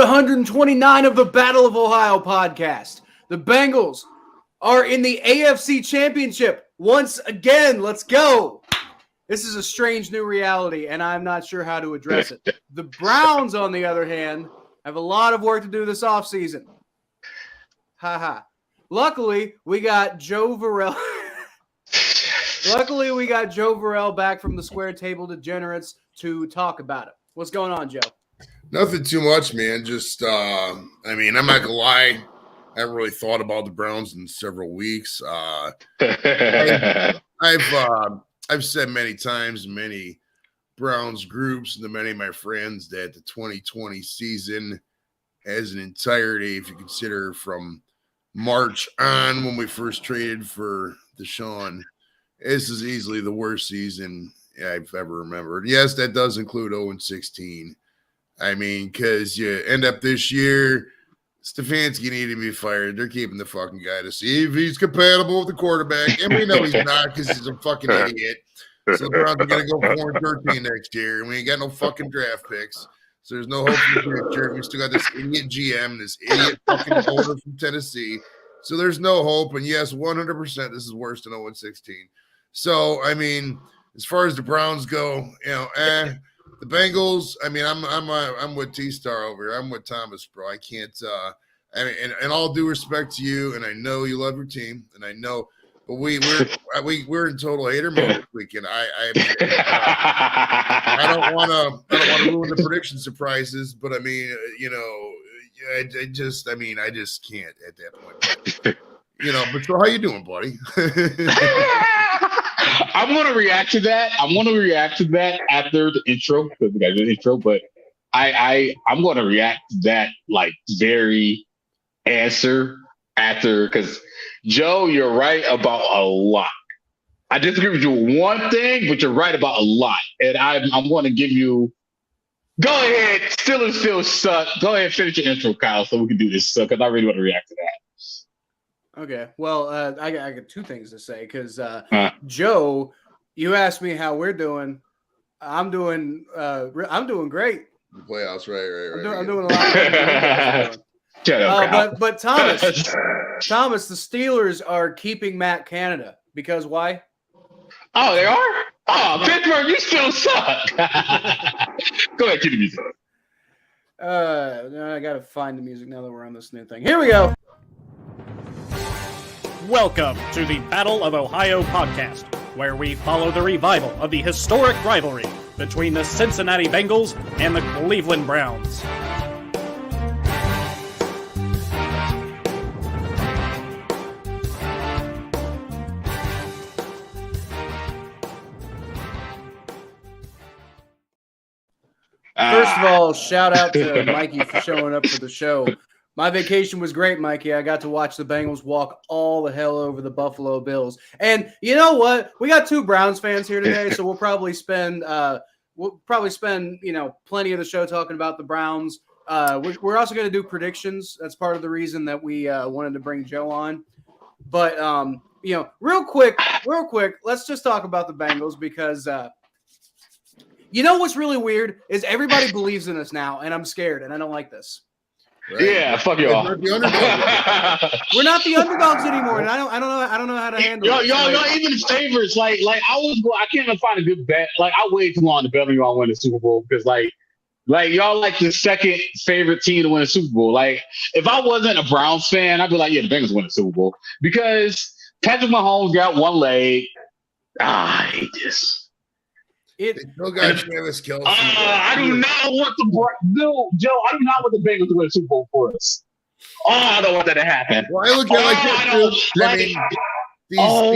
the 129 of the Battle of Ohio podcast. The Bengals are in the AFC Championship once again. Let's go. This is a strange new reality, and I'm not sure how to address it. The Browns, on the other hand, have a lot of work to do this offseason. Ha. Luckily, we got Joe Vorrell. Luckily, we got Joe Vorrell back from the Square Table Degenerates to talk about it. What's going on, Joe? Nothing too much, man. Just, I'm not going to lie. I haven't really thought about the Browns in several weeks. I've said many times in many Browns groups and to many of my friends that the 2020 season as an entirety, if you consider from March on when we first traded for Deshaun, this is easily the worst season I've ever remembered. Yes, that does include 0-16. I mean, because you end up this year, Stefanski needed to be fired. They're keeping the fucking guy to see if he's compatible with the quarterback. And we know he's not because he's a fucking idiot. So the Browns are going to go 4-13 next year. And we ain't got no fucking draft picks. So there's no hope for the future. We still got this idiot GM, this idiot fucking owner from Tennessee. So there's no hope. And yes, 100% this is worse than 0-16. So, I mean, as far as the Browns go, the Bengals, I mean, I'm with T-Star over here. I'm with Thomas, bro. I can't and all due respect to you, and I know you love your team, and I know, but we're in total hater mode this weekend. I don't want to ruin the prediction surprises, but I mean, I just can't at that point. But so how you doing, buddy? I'm going to react to that. After the intro, because we got the intro, but I'm going to react to that like very answer after, because Joe, you're right about a lot. I disagree with you with one thing, but you're right about a lot. And I'm going to give you, go ahead, Steelers still suck. Go ahead, finish your intro, Kyle, so we can do this, because I really want to react to that. Okay, well, I got two things to say because Joe, you asked me how we're doing. I'm doing great. The playoffs, right. I'm doing a lot. Shut up, but Thomas, the Steelers are keeping Matt Canada because why? Oh, they are? Oh, Pittsburgh, you still suck. Go ahead, cue the music. I got to find the music now that we're on this new thing. Here we go. Welcome to the Battle of Ohio podcast, where we follow the revival of the historic rivalry between the Cincinnati Bengals and the Cleveland Browns. First of all, shout out to Mikey for showing up for the show. My vacation was great, Mikey. I got to watch the Bengals walk all the hell over the Buffalo Bills. And you know what? We got two Browns fans here today, so we'll probably spend plenty of the show talking about the Browns. We're also going to do predictions. That's part of the reason that we wanted to bring Joe on. But real quick, let's just talk about the Bengals because what's really weird is everybody believes in us now, and I'm scared, and I don't like this. Right. Yeah, fuck you all. We're not the underdogs anymore, and I don't know how to handle it. Y'all even favorites. Like I can't even find a good bet. Like I waited too long to bet on y'all win the Super Bowl because like y'all like the second favorite team to win a Super Bowl. Like if I wasn't a Browns fan, I'd be like, yeah, the Bengals win the Super Bowl because Patrick Mahomes got one leg. I hate this. They still got Travis Kelce. I do not want Joe. I do not want the Bengals to win a Super Bowl for us. I don't want that to happen. Well, I look at it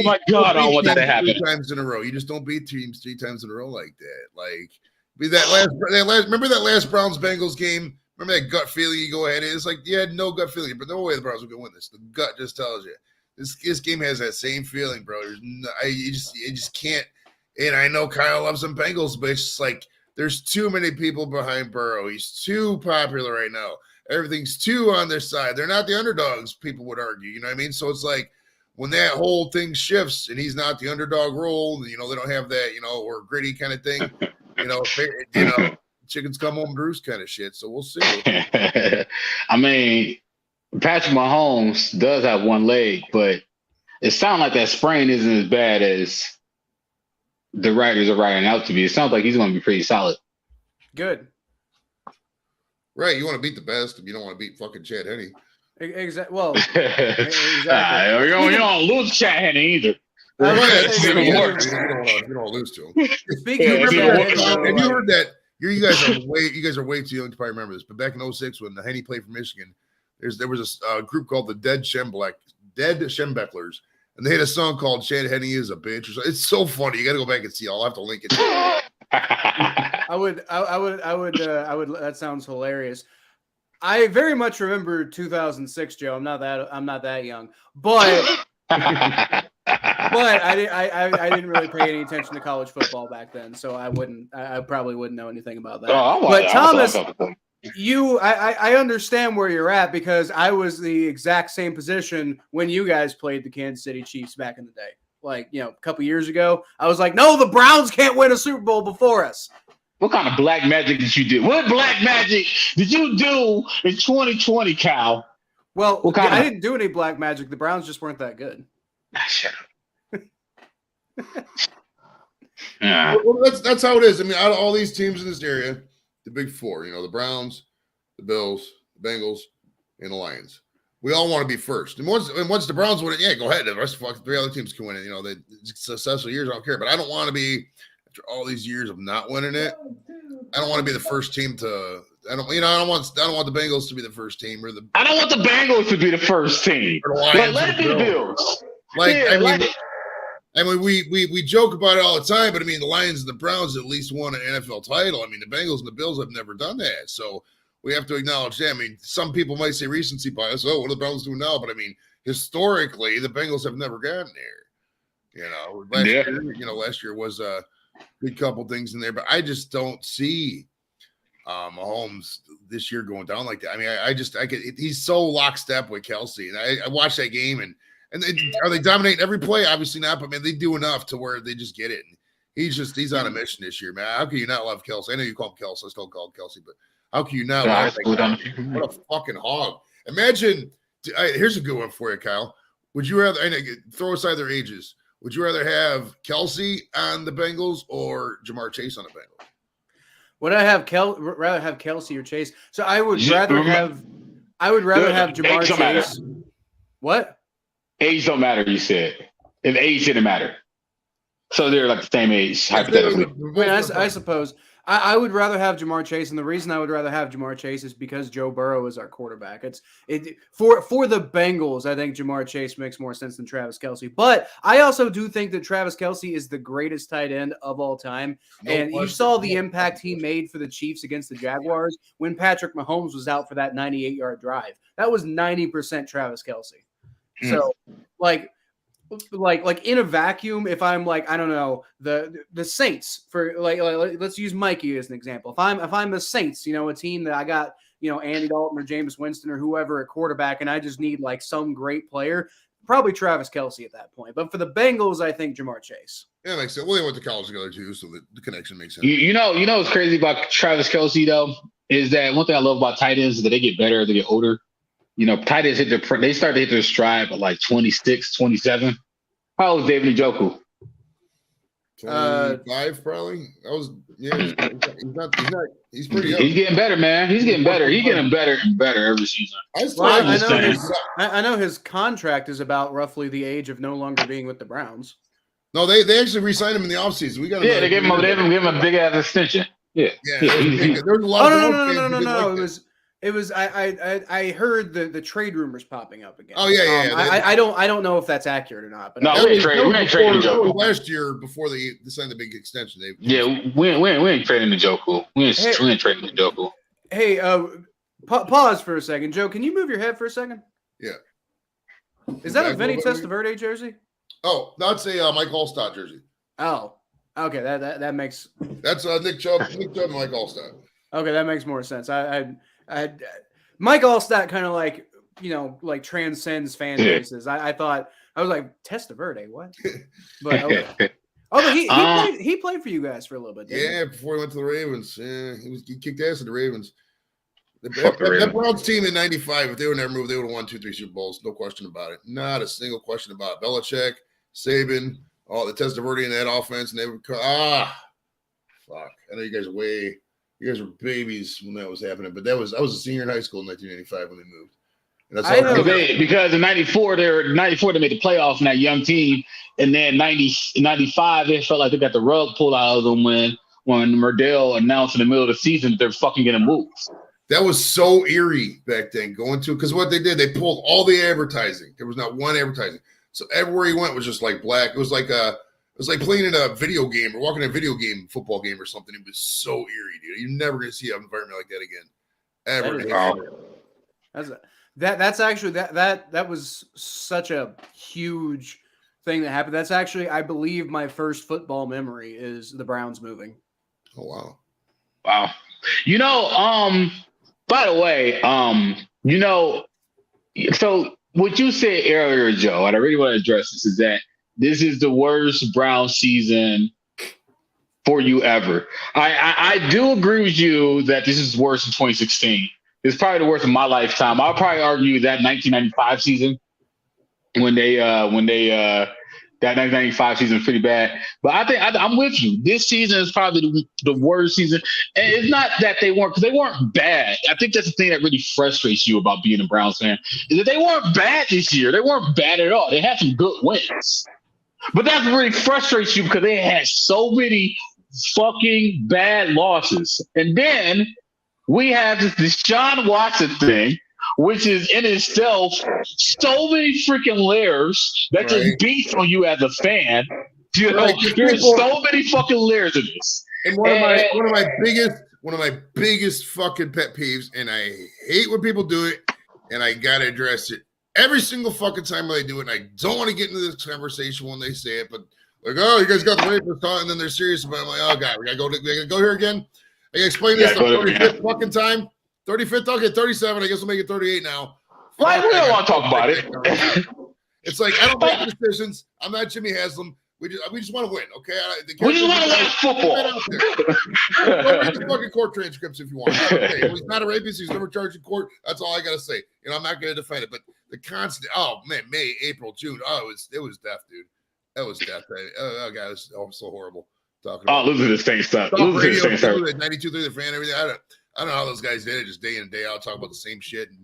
my God, I don't want that to happen. 3 times in a row. You just don't beat teams 3 times in a row like that. Like, remember that last Browns Bengals game? Remember that gut feeling you go ahead? It's like you had no gut feeling, but no way the Browns were going to win this. The gut just tells you. This game has that same feeling, bro. You just can't. And I know Kyle loves some Bengals, but it's just like there's too many people behind Burrow. He's too popular right now. Everything's too on their side. They're not the underdogs, people would argue. You know what I mean? So it's like when that whole thing shifts and he's not the underdog role, they don't have that, or gritty kind of thing, chickens come home to roost kind of shit. So we'll see. I mean, Patrick Mahomes does have one leg, but it sounds like that sprain isn't as bad as the writers are writing out to be. It sounds like he's going to be pretty solid. Good. Right. You want to beat the best, and you don't want to beat fucking Chad Henne. Exactly. Well, exactly. You don't lose Chad Henne either. You don't lose to him. Speaking of and you heard that you guys are way too young to probably remember this, but back in 06 when the Henne played for Michigan, there was a group called the Dead Schembecklers, and they had a song called Chad Henne is a bitch or something. It's so funny. You got to go back and see. I'll have to link it. I would. That sounds hilarious. I very much remember 2006, Joe. I'm not that young, but I didn't really pay any attention to college football back then, so I probably wouldn't know anything about that. But Thomas, I understand where you're at because I was the exact same position when you guys played the Kansas City Chiefs back in the day. Like, a couple years ago, I was like, no, the Browns can't win a Super Bowl before us. What kind of black magic did you do? What black magic did you do in 2020, Cal? Well, I didn't do any black magic. The Browns just weren't that good. Shut up. Yeah. Well, that's how it is. I mean, out of all these teams in this area, the big four, the Browns, the Bills, the Bengals, and the Lions. We all want to be first. And once the Browns win it, yeah, go ahead. The rest of the three other teams can win it. The successful years, I don't care. But I don't want to be, after all these years of not winning it, I don't want to be the first team to. I don't want the Bengals to be the first team I don't want the Bengals to be the first team. Let it be the Bills. We joke about it all the time, but I mean, the Lions and the Browns at least won an NFL title. I mean, the Bengals and the Bills have never done that. So we have to acknowledge that. I mean, some people might say recency bias. Oh, what are the Browns doing now? But I mean, historically, the Bengals have never gotten there. Last year was a good couple things in there, but I just don't see Mahomes this year going down like that. I mean, he's so lockstep with Kelsey, and I watched that game and are they dominating every play? Obviously not, but man, they do enough to where they just get it. And he's on a mission this year, man. How can you not love Kelsey? I know you call him Kelsey, I still call him Kelsey, but how can you not love him? What a fucking hog! Imagine. Here's a good one for you, Kyle. Would you rather throw aside their ages? Would you rather have Kelsey on the Bengals or Jamar Chase on the Bengals? Would I rather have Kelsey or Chase? So I would rather have Jamar Chase. What? Age don't matter, you said. If age didn't matter. So they're like the same age, hypothetically. I suppose. I would rather have Jamar Chase, and the reason I would rather have Jamar Chase is because Joe Burrow is our quarterback. For the Bengals, I think Jamar Chase makes more sense than Travis Kelce. But I also do think that Travis Kelce is the greatest tight end of all time. And you saw the impact he made for the Chiefs against the Jaguars when Patrick Mahomes was out for that 98-yard drive. That was 90% Travis Kelce. So, like in a vacuum, if I'm like, I don't know, the Saints for like let's use Mikey as an example. If I'm the Saints, a team that I got, Andy Dalton or Jameis Winston or whoever at quarterback, and I just need like some great player, probably Travis Kelce at that point. But for the Bengals, I think Jamar Chase. Yeah, makes sense. Well, they went to college together too, so the connection makes sense. You know what's crazy about Travis Kelce though is that one thing I love about tight ends is that they get better as they get older. Tight ends they start to hit their stride at like 26, 27. How old is David Njoku? 25 probably. He's pretty young. He's getting better, man. He's getting better. He's getting better and better every season. I know his contract is about roughly the age of no longer being with the Browns. No, they actually re-signed him in the offseason. They gave him a big ass extension. Yeah. There's a lot No. It was I heard the trade rumors popping up again. Oh yeah. I don't know if that's accurate or not. But no, we ain't trading Njoku. Last year before they signed the big extension, we ain't trading Njoku. We ain't trading Njoku. Hey, pause for a second, Joe. Can you move your head for a second? Yeah. Is that a Vinny Testaverde jersey? Oh, that's a Mike Allstott jersey. Oh, okay. That makes. That's Nick Chubb, and Mike Allstott. Okay, that makes more sense. Mike Allstott kind of like transcends fan bases. I thought I was like Testaverde, what? But okay. Oh, but he played for you guys for a little bit. Yeah, before he went to the Ravens. Yeah, he kicked ass at the Ravens. That Browns team in '95, if they would never moved, they would have won 2-3 Super Bowls. No question about it. Not a single question about it. Belichick, Saban, all the Testaverde in that offense, and they would fuck. I know you guys were babies when that was happening, but I was a senior in high school in 1985 when they moved. And that's because in '94 they made the playoffs in that young team, and then '95 it felt like they got the rug pulled out of them when Merdell announced in the middle of the season that they're fucking going to move. That was so eerie back then going to, because what they did, they pulled all the advertising. There was not one advertising. So everywhere you went was just like black. It was like playing in a video game or walking in a video game, football game or something. It was so eerie, dude. You're never going to see an environment like that again. Ever. That was such a huge thing that happened. That's actually, I believe, my first football memory is the Browns moving. Oh, wow. By the way, so what you said earlier, Joe, and I really want to address this, is that this is the worst Brown season for you ever. I do agree with you that this is worse than 2016. It's probably the worst of my lifetime. I'll probably argue that 1995 season when they that 1995 season was pretty bad. But I think I'm with you. This season is probably the worst season. And it's not that they weren't, because they weren't bad. I think that's the thing that really frustrates you about being a Browns fan, is that they weren't bad this year. They weren't bad at all. They had some good wins. But that really frustrates you because they had so many fucking bad losses. And then we have this Deshaun Watson thing, which is in itself so many freaking layers that just beats on you as a fan. There's so many fucking layers of this. And one of my biggest fucking pet peeves, and I hate when people do it, and I gotta address it every single fucking time they do it. And I don't want to get into this conversation when they say it, but like, oh, you guys got the rapist on, and then they're serious about it. I'm like, oh god, we gotta go here again. I gotta explain this the 35th fucking time. 35th, okay, 37. I guess we'll make it 38 now. Why we don't want to talk about it? It's like, I don't make decisions. I'm not Jimmy Haslam. We just want to win, okay? We just want to win football. Go read the fucking court transcripts if you want. Okay, he's not a rapist. He's never charged in court. That's all I got to say. I'm not going to defend it. But the constant, oh, man, May, April, June. Oh, it was death, dude. That was death. Oh, God, it was so horrible. Talking about losing the same stuff. Losing the same stuff. 92 through the fan, everything. I don't know how those guys did it, just day in and day out, talk about the same shit and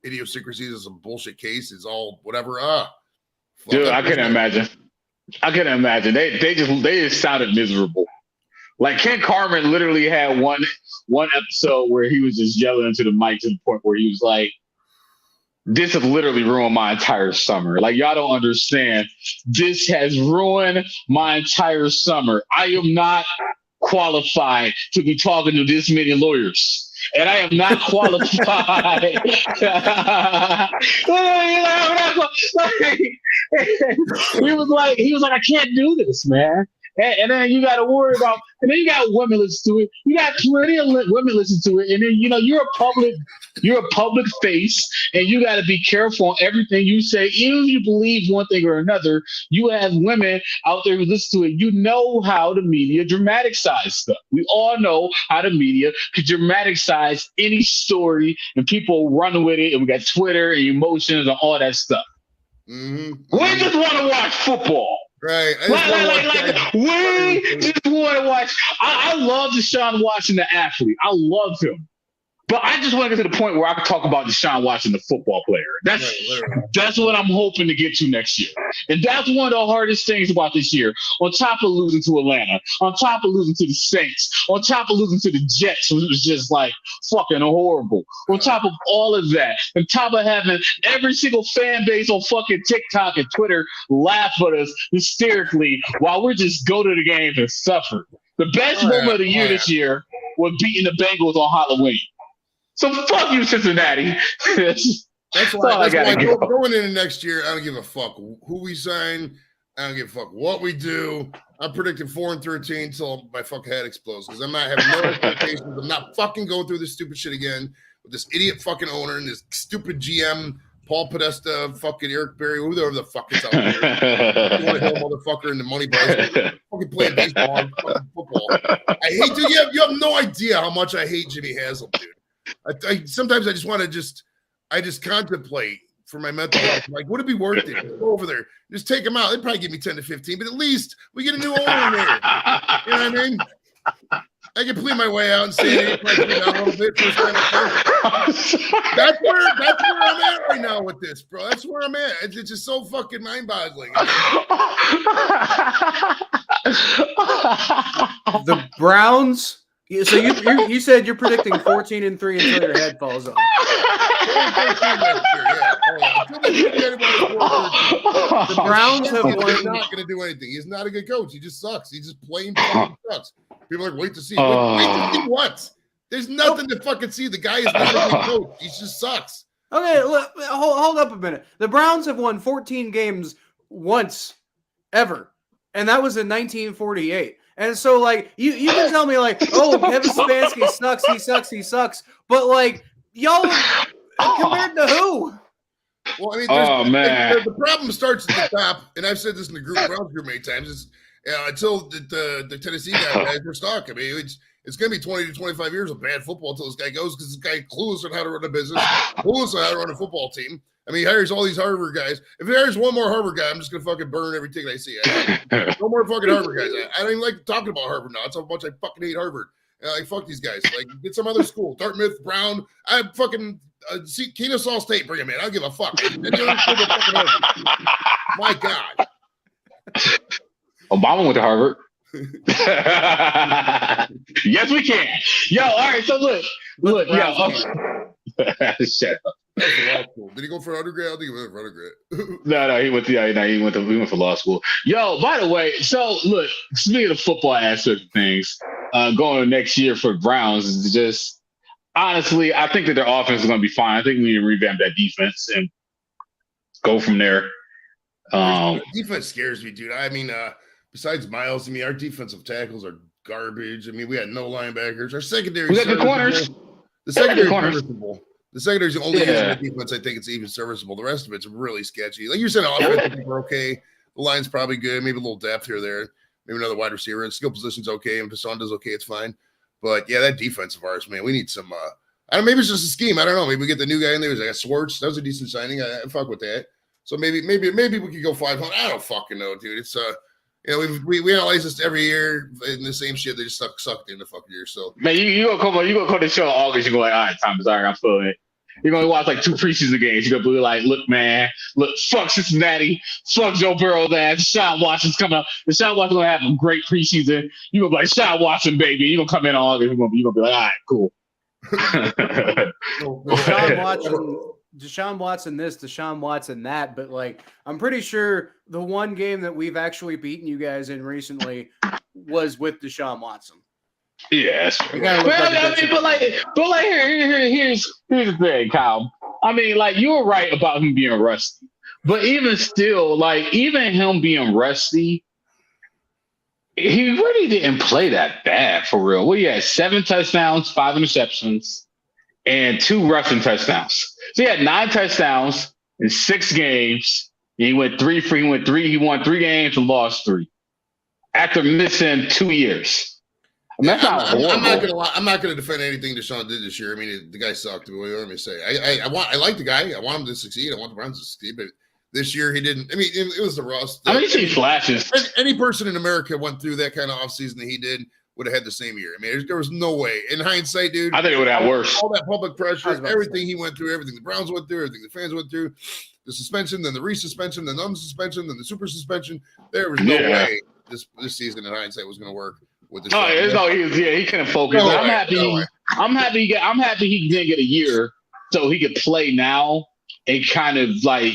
idiosyncrasies of some bullshit case. It's all whatever. Dude, I couldn't imagine. They just sounded miserable. Like Ken Carmen literally had one episode where he was just yelling into the mic to the point where he was like, "This has literally ruined my entire summer. Like, y'all don't understand. This has ruined my entire summer. I am not qualified to be talking to this many lawyers. And I am not qualified." He was like, "I can't do this, man." And then you got to worry about, and then you got women listen to it. You got plenty of women listen to it. And then, you're a public face, and you got to be careful on everything you say. Even if you believe one thing or another, you have women out there who listen to it. You know how the media dramatics stuff. We all know how the media could dramatics any story, and people run with it. And we got Twitter and emotions and all that stuff. Mm-hmm. We just want to watch football. Right. We just want to watch. I love Deshaun Watson, the athlete. I love him. But I just want to get to the point where I can talk about Deshaun Watson, the football player. That's what I'm hoping to get to next year. And that's one of the hardest things about this year. On top of losing to Atlanta, on top of losing to the Saints, on top of losing to the Jets, which was just like fucking horrible. On top of all of that, on top of having every single fan base on fucking TikTok and Twitter laugh at us hysterically while we're just go to the games and suffer. The best moment of the year this year was beating the Bengals on Halloween. So fuck you, Cincinnati. That's why going into next year, I don't give a fuck who we sign. I don't give a fuck what we do. I'm predicting 4-13 until my fucking head explodes because I'm not having no expectations. I'm not fucking going through this stupid shit again with this idiot fucking owner and this stupid GM Paul Podesta, fucking Eric Berry, whoever the fuck is out there. You want to hit a motherfucker in the money bars. Fucking playing baseball and fucking football. I hate, dude. You have no idea how much I hate Jimmy Haslam, dude. I sometimes I just want to I just contemplate for my mental health. Like, would it be worth it? Go over there, just take him out. They'd probably give me 10 to 15, but at least we get a new owner in there. You know what I mean? I can plead my way out and say it down a little bit. That's where I'm at right now with this, bro. That's where I'm at. It's just so fucking mind-boggling. The Browns. So you said you're predicting 14-3 until your head falls off. The Browns have won. He's not going to do anything. He's not a good coach. He just sucks. He just plain fucking sucks. People are like, wait to see. Wait to see what? There's nothing to fucking see. The guy is not a good coach. He just sucks. Okay, look, hold up a minute. The Browns have won 14 games once, ever, and that was in 1948. And so, like, you can tell me, like, oh, Kevin Stefanski sucks. But, like, y'all, compared to who? Well, I mean, the problem starts at the top, and I've said this in the Browns group many times, is until the Tennessee guys are stuck. I mean, it's going to be 20 to 25 years of bad football until this guy goes, because this guy clueless on how to run a business, clueless on how to run a football team. I mean, he hires all these Harvard guys. If he hires one more Harvard guy, I'm just going to fucking burn every ticket I see. No more fucking Harvard guys. I don't even like talking about Harvard now. It's how much I fucking hate Harvard. Like, fuck these guys. Like, get some other school. Dartmouth, Brown. I fucking see Kennesaw State. Bring him in. I don't give a fuck. My God. Obama went to Harvard. Yes, we can. Yo, all right. So look. Shut up. Did he go for undergrad? I think he went for undergrad. No, he went for law school. Yo, by the way, so look, speaking of the football aspect of things, going next year for the Browns is just, honestly, I think that their offense is going to be fine. I think we need to revamp that defense and go from there. Defense scares me, dude. I mean, besides Miles, I mean, our defensive tackles are garbage. I mean, we had no linebackers. Our secondary. We got the corners. The secondary is serviceable. The secondary is the only defense I think it's even serviceable. The rest of it's really sketchy. Like you said, offense are okay. The line's probably good. Maybe a little depth here or there. Maybe another wide receiver. And skill position's okay. And Deshaun does okay, it's fine. But yeah, that defense of ours, man, we need some. I don't know. Maybe it's just a scheme. I don't know. Maybe we get the new guy in there. Like Swartz. That was a decent signing. I fuck with that. So maybe we could go 500. I don't fucking know, dude. It's we analyze this every year in the same shit. They just sucked in the fucking year. So man, you gonna come on. You gonna come to the show in August. You go like, all right, Thomas. All right, I'm feeling it. You're gonna watch like 2 preseason games. You're gonna be like, look, man, fuck Cincinnati, fuck Joe Burrow's ass. Deshaun Watson's coming up. Deshaun Watson's gonna have a great preseason. You're gonna be like, Deshaun Watson, baby. You're gonna come in in August. You're gonna be like, all right, cool. Deshaun Watson this, Deshaun Watson that, but like I'm pretty sure the one game that we've actually beaten you guys in recently was with Deshaun Watson. Yes. But here's the thing, Kyle. I mean, like you were right about him being rusty, but even still, like even him being rusty, he really didn't play that bad for real. Well, he had 7 touchdowns, 5 interceptions, and 2 rushing touchdowns. So he had 9 touchdowns in 6 games. He went 3 for. He won 3 games and lost 3 after missing 2 years. I mean, that's not horrible. I'm not gonna lie. I'm not gonna defend anything Deshaun did this year. I mean, the guy sucked. What do you want me to say? I like the guy. I want him to succeed. I want the Browns to succeed. But this year he didn't. I mean, it was the rust. I mean, you see flashes. Any person in America went through that kind of offseason that he did would have had the same year. I mean, there was no way. In hindsight, dude, I think it would have worse. All that public pressure, everything he went through, everything the Browns went through, everything the fans went through, the suspension, then the resuspension, then the unsuspension, then the super suspension. There was no way this season in hindsight was going to work. With the he couldn't focus. I'm happy he didn't get a year so he could play now and kind of like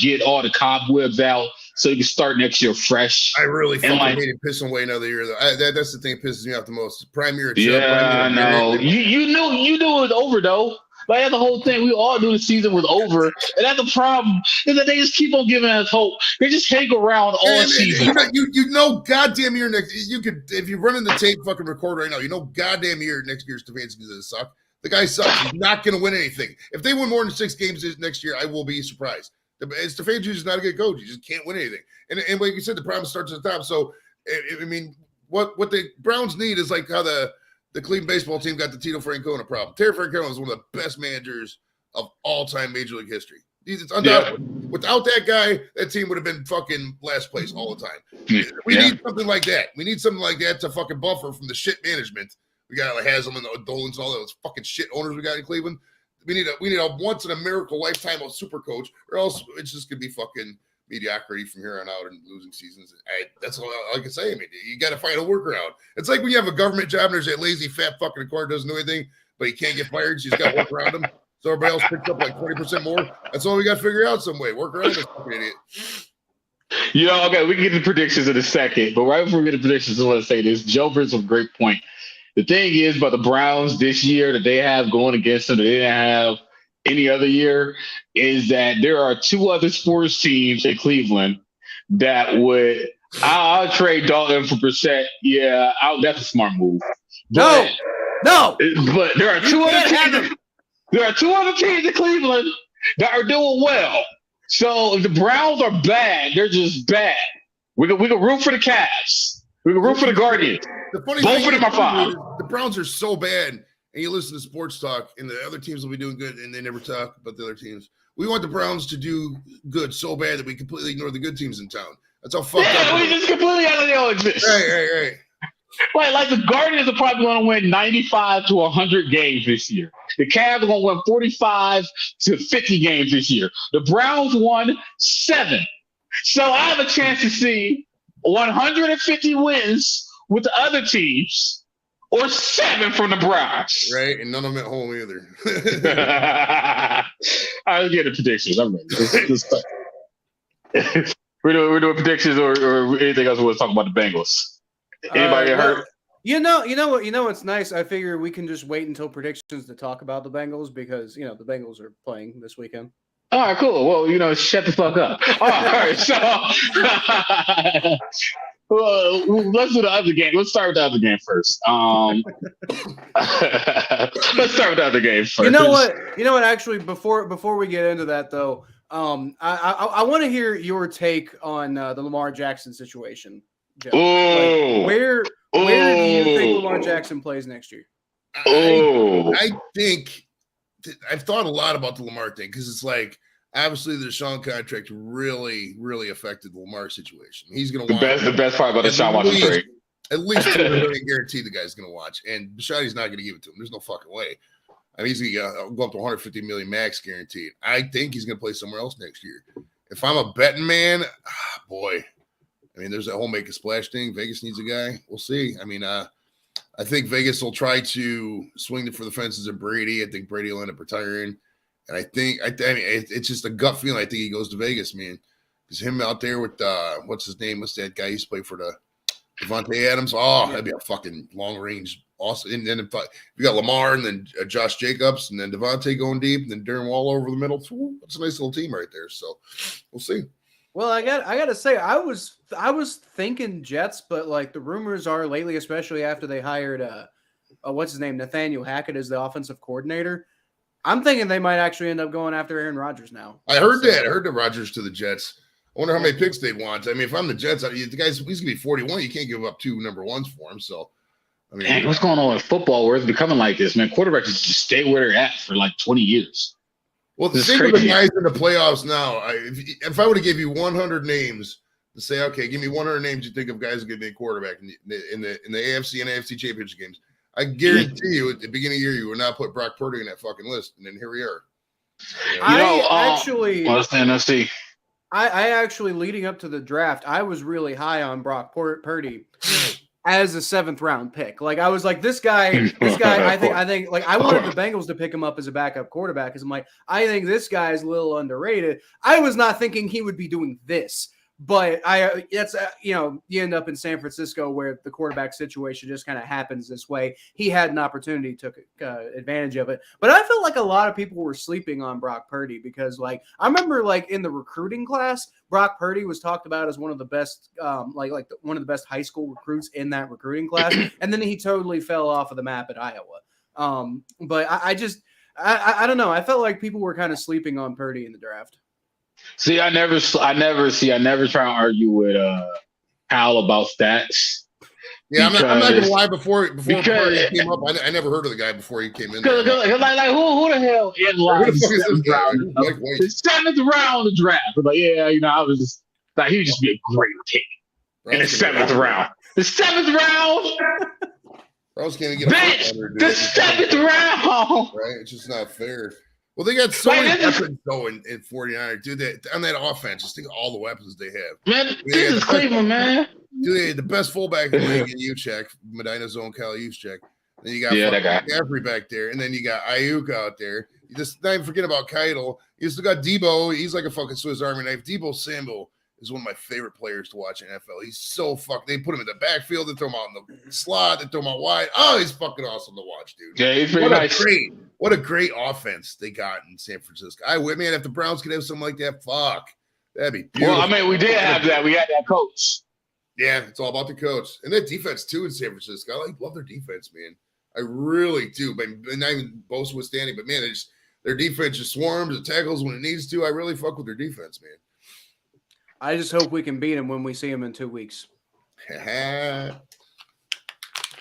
get all the cobwebs out so he can start next year fresh. I really fucking hated pissing away another year though. That's the thing that pisses me off the most. Prime year. I know. You knew it was over though. Like that's the whole thing. We all knew the season was over, and that's the problem. Is that they just keep on giving us hope. They just hang around all season. You know, goddamn year next. You could if you run in the tape, fucking record right now. You know, goddamn year next year Stefanski's gonna suck. The guy sucks. He's not going to win anything. If they win more than 6 games next year, I will be surprised. Stefanski's just not a good coach. He just can't win anything. And like you said, the problem starts at the top. So, I mean, what the Browns need is like how the Cleveland baseball team got the Tito Francona problem. Terry Francona is one of the best managers of all-time Major League history. It's undoubtedly. Yeah. Without that guy, that team would have been fucking last place all the time. We need something like that. We need something like that to fucking buffer from the shit management. We got like Haslam and the Dolans and all those fucking shit owners we got in Cleveland. We need a once in a miracle lifetime of super coach, or else it's just gonna be fucking mediocrity from here on out and losing seasons. That's all I can say. I mean, you got to find a workaround. It's like when you have a government job and there's that lazy fat fucking accord doesn't do anything, but he can't get fired, so he's got to work around him. So everybody else picks up like 20% more. That's all we got to figure out some way. Work around this fucking idiot. Okay, we can get to predictions in a second, but right before we get to predictions, I want to say this. Joe brings up a great point. The thing is about the Browns this year that they have going against them that they didn't have any other year is that there are 2 other sports teams in Cleveland that would I'll trade Dalton for Brissett. Yeah, that's a smart move. No. But there are 2 other teams. There are 2 other teams in Cleveland that are doing well. So if the Browns are bad, they're just bad. We can root for the Cavs. We can root for the Guardians. The funny Both thing of them are fine. The Browns are so bad, and you listen to sports talk, and the other teams will be doing good, and they never talk about the other teams. We want the Browns to do good so bad that we completely ignore the good teams in town. That's how fucked up. Yeah, we just completely out of the all exist. Right. Like the Guardians are probably going to win 95 to 100 games this year. The Cavs are going to win 45 to 50 games this year. The Browns won 7. So I have a chance to see 150 wins with the other teams or 7 from the Browns. Right, and none of them at home either. I'll get the predictions. I'm ready. We're doing predictions or anything else we want to talk about the Bengals. Anybody hurt? You know what's nice? I figure we can just wait until predictions to talk about the Bengals because the Bengals are playing this weekend. All right, cool. Well, shut the fuck up. All right, so let's do the other game. Let's start with the other game first. Let's start with the other game first. You know what? Actually, before we get into that though, I want to hear your take on the Lamar Jackson situation. Joe. Like, where do you think Lamar Jackson plays next year? I think I've thought a lot about the Lamar thing because it's like obviously the Deshaun contract really, really affected the Lamar situation. He's going to watch the best part about the Deshaun Watson trade. At least $200 million guaranteed the guy's going to watch, and Bisciotti's not going to give it to him. There's no fucking way. I mean, he's going to go up to $150 million max guaranteed. I think he's going to play somewhere else next year. If I'm a betting man, boy. I mean, there's that whole make a splash thing. Vegas needs a guy. We'll see. I mean, I think Vegas will try to swing for the fences of Brady. I think Brady will end up retiring. And I mean, it's just a gut feeling. I think he goes to Vegas, man. Because him out there with, what's his name? What's that guy he used to play for the Devontae Adams? Oh, that'd be a fucking long range. Awesome. And then if you got Lamar and then Josh Jacobs and then Devontae going deep and then Darren Waller over the middle. That's a nice little team right there. So we'll see. Well, I got to say, I was thinking Jets, but like the rumors are lately, especially after they hired what's his name, Nathaniel Hackett as the offensive coordinator. I'm thinking they might actually end up going after Aaron Rodgers now. I heard that. I heard the Rodgers to the Jets. I wonder how many picks they'd want. I mean, if I'm the Jets, the guy's he's gonna be 41. You can't give up 2 number 1s for him. So, I mean, man, what's going on with football? Where it's becoming like this, man? Quarterbacks just stay where they're at for like 20 years. Well, the thing with the guys in the playoffs now, if I would have give you 100 names to say, okay, give me 100 names you think of guys who could be a quarterback in the AFC and AFC Championship games, I guarantee you at the beginning of the year you would not put Brock Purdy in that fucking list, and then here we are. I actually leading up to the draft, I was really high on Brock Purdy as a 7th round pick. Like I was like, this guy, I think like I wanted the Bengals to pick him up as a backup quarterback because I'm like, I think this guy is a little underrated. I was not thinking he would be doing this, but you end up in San Francisco where the quarterback situation just kind of happens this way. He had an opportunity, took advantage of it. But I felt like a lot of people were sleeping on Brock Purdy because like I remember like in the recruiting class, Brock Purdy was talked about as one of the best, one of the best high school recruits in that recruiting class, and then he totally fell off of the map at Iowa. But I don't know. I felt like people were kind of sleeping on Purdy in the draft. See, I never try and argue with Kyle about stats. Yeah, I'm not gonna lie. Before because- Purdy came up, I never heard of the guy before he came in. Because like who the hell in Who the line fuck is this guy? Mike the White. 7th round of the draft? I'm like, I was just like, he would just be a great pick in the 7th round. The 7th round. I was gonna get Bitch, the 7th round. Right? It's just not fair. Well, they got so many weapons going in 49, dude. On that offense, just think of all the weapons they have. Man, this is Cleveland, man. Dude, they had the best fullback in the league in Juszczyk, Medina's own Kyle Juszczyk. Then you got that guy. Jeffrey back there, and then you got Ayuk out there. You just not even forget about Keitel. You still got Debo. He's like a fucking Swiss Army knife. Debo Samuel is one of my favorite players to watch in NFL. He's so They put him in the backfield. They throw him out in the slot. They throw him out wide. Oh, he's fucking awesome to watch, dude. Yeah, he's pretty nice. What a great offense they got in San Francisco. Man, if the Browns could have something like that, that'd be beautiful. Well, I mean, we did have that. We had that coach. Yeah, it's all about the coach. And that defense, too, in San Francisco. I love their defense, man. I really do. But not even Bosa withstanding, but, man, their defense just swarms and tackles when it needs to. I really fuck with their defense, man. I just hope we can beat them when we see them in 2 weeks.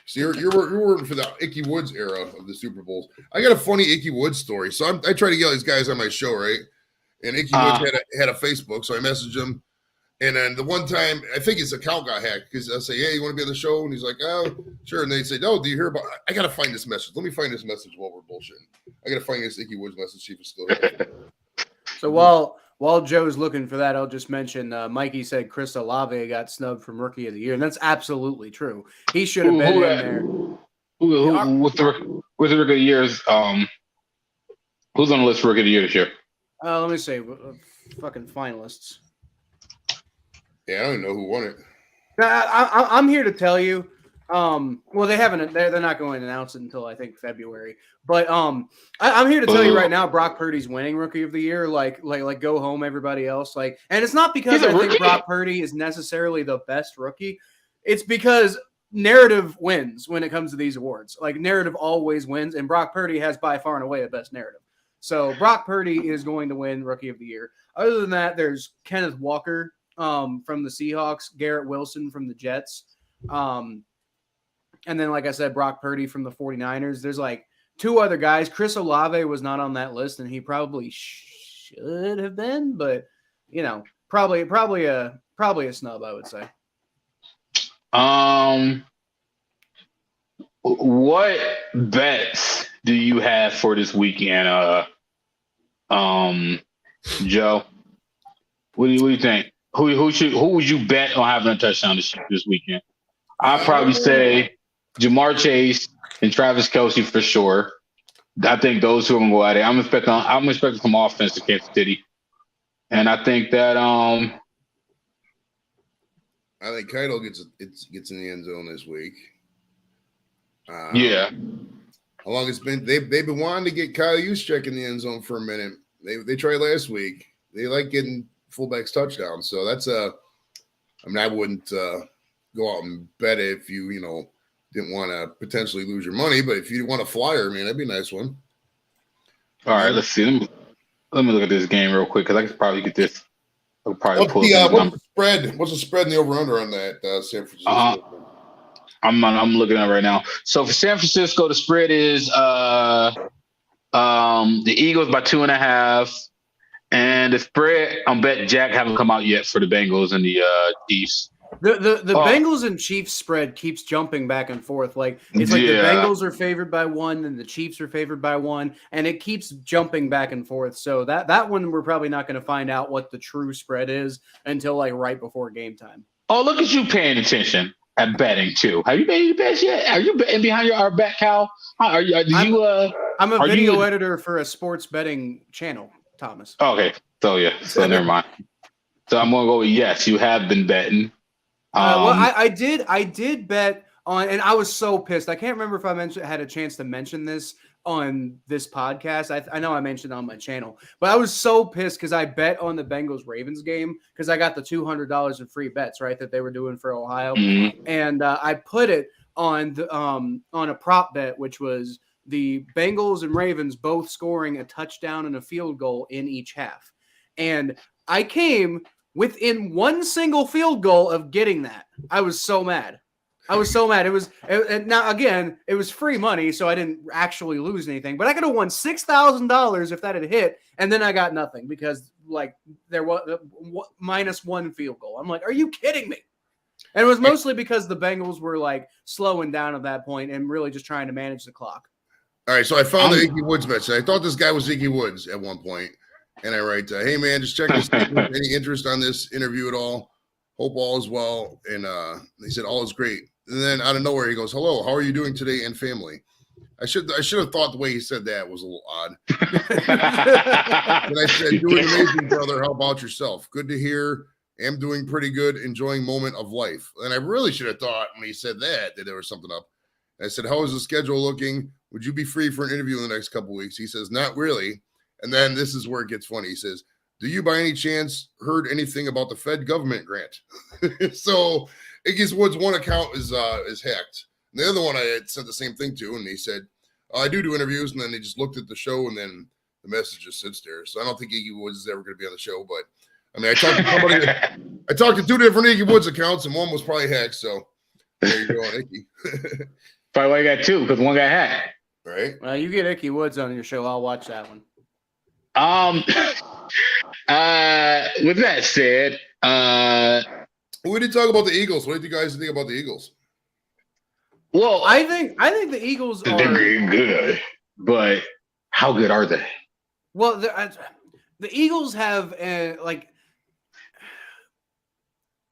So you're working for the Ickey Woods era of the Super Bowls. I got a funny Ickey Woods story. So I try to get all these guys on my show, right? And Ickey Woods had a Facebook, so I messaged him. And then the one time, I think his account got hacked because I say, "Hey, you want to be on the show?" And he's like, "Oh, sure." And they say, "No, do you hear about?" I gotta find this message. Let me find this message while we're bullshitting. I gotta find this Ickey Woods message. See if it's still here. So while Joe's looking for that, I'll just mention Mikey said Chris Olave got snubbed from Rookie of the Year, and that's absolutely true. He should have been in there. With the Rookie of the Years, who's on the list for Rookie of the Year this year? Let me see. Fucking finalists. Yeah, I don't even know who won it. I'm here to tell you. Well, they haven't. They're not going to announce it until I think February. But I'm here to tell you right now, Brock Purdy's winning Rookie of the Year. Like go home, everybody else. And it's not because I think Brock Purdy is necessarily the best rookie. It's because narrative wins when it comes to these awards. Narrative always wins, and Brock Purdy has by far and away the best narrative. So Brock Purdy is going to win Rookie of the Year. Other than that, there's Kenneth Walker from the Seahawks, Garrett Wilson from the Jets. And then, like I said, Brock Purdy from the 49ers. There's 2 other guys. Chris Olave was not on that list, and he probably should have been, but probably a snub, I would say. What bets do you have for this weekend, Joe? What do you think? Who would you bet on having a touchdown this weekend? I'd probably say Jamar Chase and Travis Kelce for sure. I think those two are gonna go at it. I'm expecting some offense to Kansas City, and I think that I think Keitel gets in the end zone this week. Yeah. How long it's been? They've been wanting to get Kyle Juszczyk in the end zone for a minute. They tried last week. They like getting fullbacks touchdowns, so that's I wouldn't go out and bet it if you didn't want to potentially lose your money, but if you want a flyer, man, that'd be a nice one. All right, let's see. Let me look at this game real quick because I could probably get this. I'll probably what's the spread? What's the spread in the over/under on that San Francisco? I'm looking at it right now. So for San Francisco, the spread is the Eagles by 2.5, and the spread on Bet Jack haven't come out yet for the Bengals and the Chiefs. The Bengals and Chiefs spread keeps jumping back and forth. The Bengals are favored by 1 and the Chiefs are favored by 1, and it keeps jumping back and forth. So that one we're probably not going to find out what the true spread is until right before game time. Oh, look at you paying attention at betting too. Have you made any bets yet? Are you betting behind our bet, Cal? I'm a video editor for a sports betting channel, Thomas. Okay, so never mind. So I'm gonna go with yes. You have been betting. I did bet on, and I was so pissed. I can't remember if I had a chance to mention this on this podcast. I know I mentioned it on my channel, but I was so pissed because I bet on the Bengals-Ravens game because I got the $200 in free bets, right, that they were doing for Ohio. Mm-hmm. And I put it on a prop bet, which was the Bengals and Ravens both scoring a touchdown and a field goal in each half. And I came within one single field goal of getting that. I was so mad. Now again, it was free money, so I didn't actually lose anything. But I could have won $6,000 if that had hit, and then I got nothing because like there was minus one field goal. I'm like, are you kidding me? And it was mostly because the Bengals were like slowing down at that point and really just trying to manage the clock. All right, so I found the Ickey Woods message. I thought this guy was Ickey Woods at one point, and I write, "Hey man, just checking to see if there's any interest on this interview at all. Hope all is well." And he said all is great. And then out of nowhere, he goes, "Hello, how are you doing today and family?" I should have thought the way he said that was a little odd. And I said, "Doing amazing, brother. How about yourself? Good to hear. Am doing pretty good. Enjoying moment of life." And I really should have thought when he said that there was something up. And I said, "How is the schedule looking? Would you be free for an interview in the next couple of weeks?" He says, "Not really." And then this is where it gets funny. He says, "Do you by any chance heard anything about the Fed government grant?" So Ickey Woods' one account is hacked. And the other one I had sent the same thing to, and he said, "I do interviews," and then they just looked at the show, and then the message just sits there. So I don't think Ickey Woods is ever going to be on the show. But I mean, I talked to two different Ickey Woods accounts, and one was probably hacked. So there you go on Ickey. Probably why you got two, because one got hacked. Right. Well, you get Ickey Woods on your show, I'll watch that one. With that said, we did talk about the Eagles. What did you guys think about the Eagles? Well, I think the Eagles are good, but how good are they? Well, the Eagles have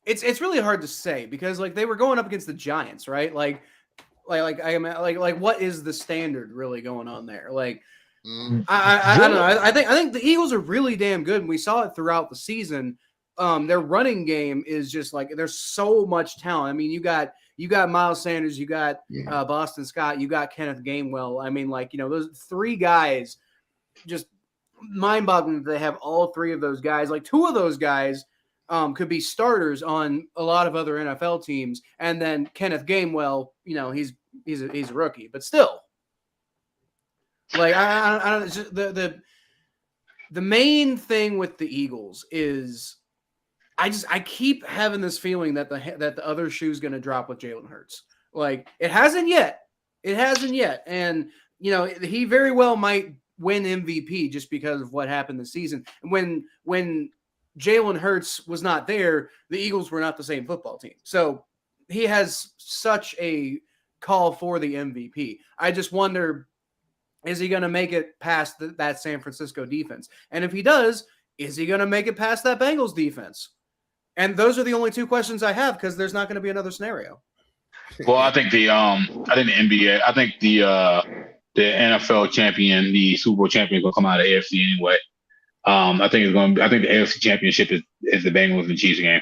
it's really hard to say because like they were going up against the Giants, right? Like what is the standard really going on there? Like I don't know. I think the Eagles are really damn good, and we saw it throughout the season. Their running game is just like there's so much talent. I mean, you got Miles Sanders, you got Boston Scott, you got Kenneth Gainwell. I mean, like, you know, those three guys, just mind-boggling that they have all three of those guys. Like two of those guys could be starters on a lot of other NFL teams, and then Kenneth Gainwell, you know, he's a rookie, but still, like I don't the main thing with the Eagles is I keep having this feeling that the other shoe's going to drop with Jalen Hurts. Like it hasn't yet, and you know he very well might win MVP just because of what happened this season. When Jalen Hurts was not there, the Eagles were not the same football team. So he has such a call for the MVP. I just wonder, is he going to make it past that San Francisco defense? And if he does, is he going to make it past that Bengals defense? And those are the only two questions I have because there's not going to be another scenario. Well, I think the NBA, I think the NFL champion, the Super Bowl champion, is going to come out of AFC anyway. I think the AFC Championship is the Bengals and Chiefs game.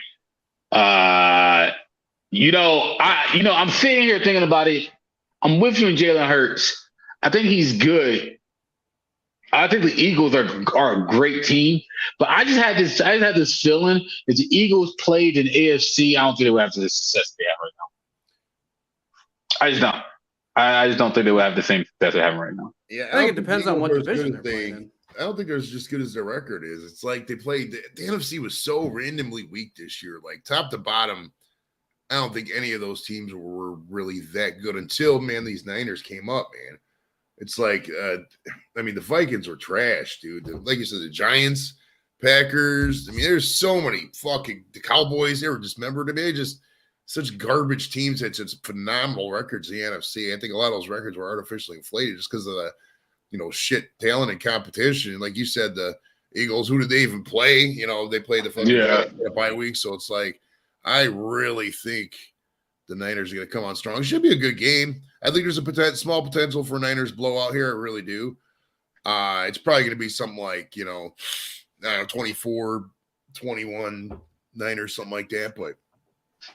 I'm sitting here thinking about it. I'm with you on Jalen Hurts. I think he's good. I think the Eagles are a great team, but I just had this feeling that the Eagles played in AFC. I don't think they would have the success they have right now. I just don't. I just don't think they would have the same success they're having right now. Yeah, I think it depends on what division they're playing in. I don't think they're as just good as their record is. It's like they played the NFC was so randomly weak this year, like top to bottom. I don't think any of those teams were really that good until these Niners came up, man. It's like, the Vikings were trash, dude. Like you said, the Giants, Packers. I mean, there's so many the Cowboys. They were dismembered. I mean, they just such garbage teams had such phenomenal records in the NFC. I think a lot of those records were artificially inflated just because of the, shit talent and competition. Like you said, the Eagles, who did they even play? They played the fucking bye week. So it's like, I really think the Niners are going to come on strong. It should be a good game. I think there's a small potential for a Niners blowout here. I really do. It's probably going to be something like, 24-21 Niners, something like that. But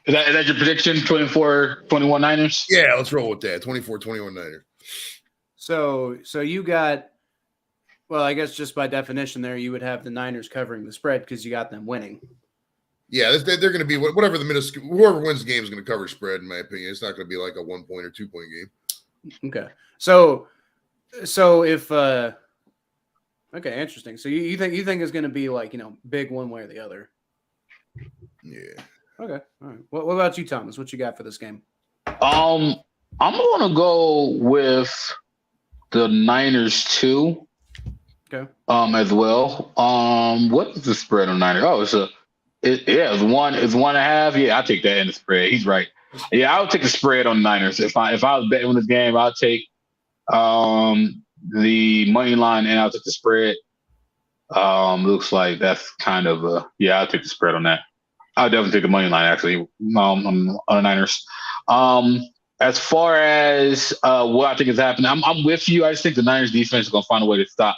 is that your prediction, 24-21 Niners? Yeah, let's roll with that, 24-21 Niners. So you got, well, I guess just by definition there, you would have the Niners covering the spread because you got them winning. Yeah, they're going to be whatever whoever wins the game is going to cover spread, in my opinion. It's not going to be like a 1 point or 2 point game. Okay. So So if okay, interesting. So you think it's going to be like big one way or the other? Yeah. Okay, all right. What about you, Thomas? What you got for this game? I'm gonna go with the Niners too. Okay. As well. What is the spread on Niners? Oh, it's 1.5. Yeah, I'll take that in the spread. He's right. Yeah, I'll take the spread on Niners. If I was betting on this game, I'll take the money line and I'll take the spread. Looks like that's kind of I'll take the spread on that. I'll definitely take the money line actually. On the Niners. As far as what I think is happening, I'm with you. I just think the Niners defense is gonna find a way to stop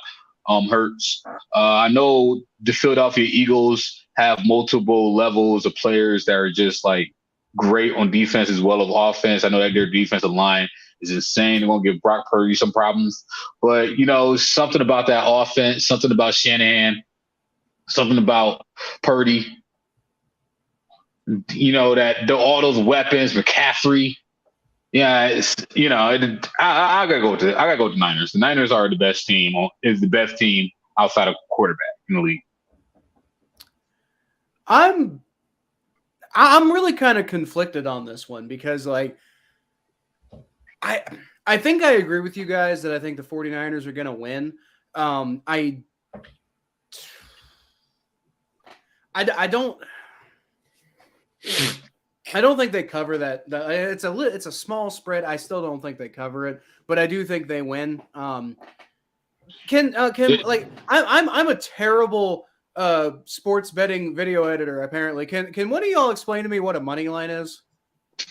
Hurts. I know the Philadelphia Eagles have multiple levels of players that are just like great on defense as well as offense. I know that their defensive line is insane. They're gonna give Brock Purdy some problems, but something about that offense, something about Shanahan, something about Purdy. That all those weapons, McCaffrey. Yeah, I gotta go with the Niners. The Niners are the best team. Is the best team outside of quarterback in the league. I'm really kind of conflicted on this one because like I think I agree with you guys that I think the 49ers are going to win. I don't think they cover that. It's a small spread. I still don't think they cover it, but I do think they win. I'm a terrible sports betting video editor. Apparently, can one of y'all explain to me what a money line is?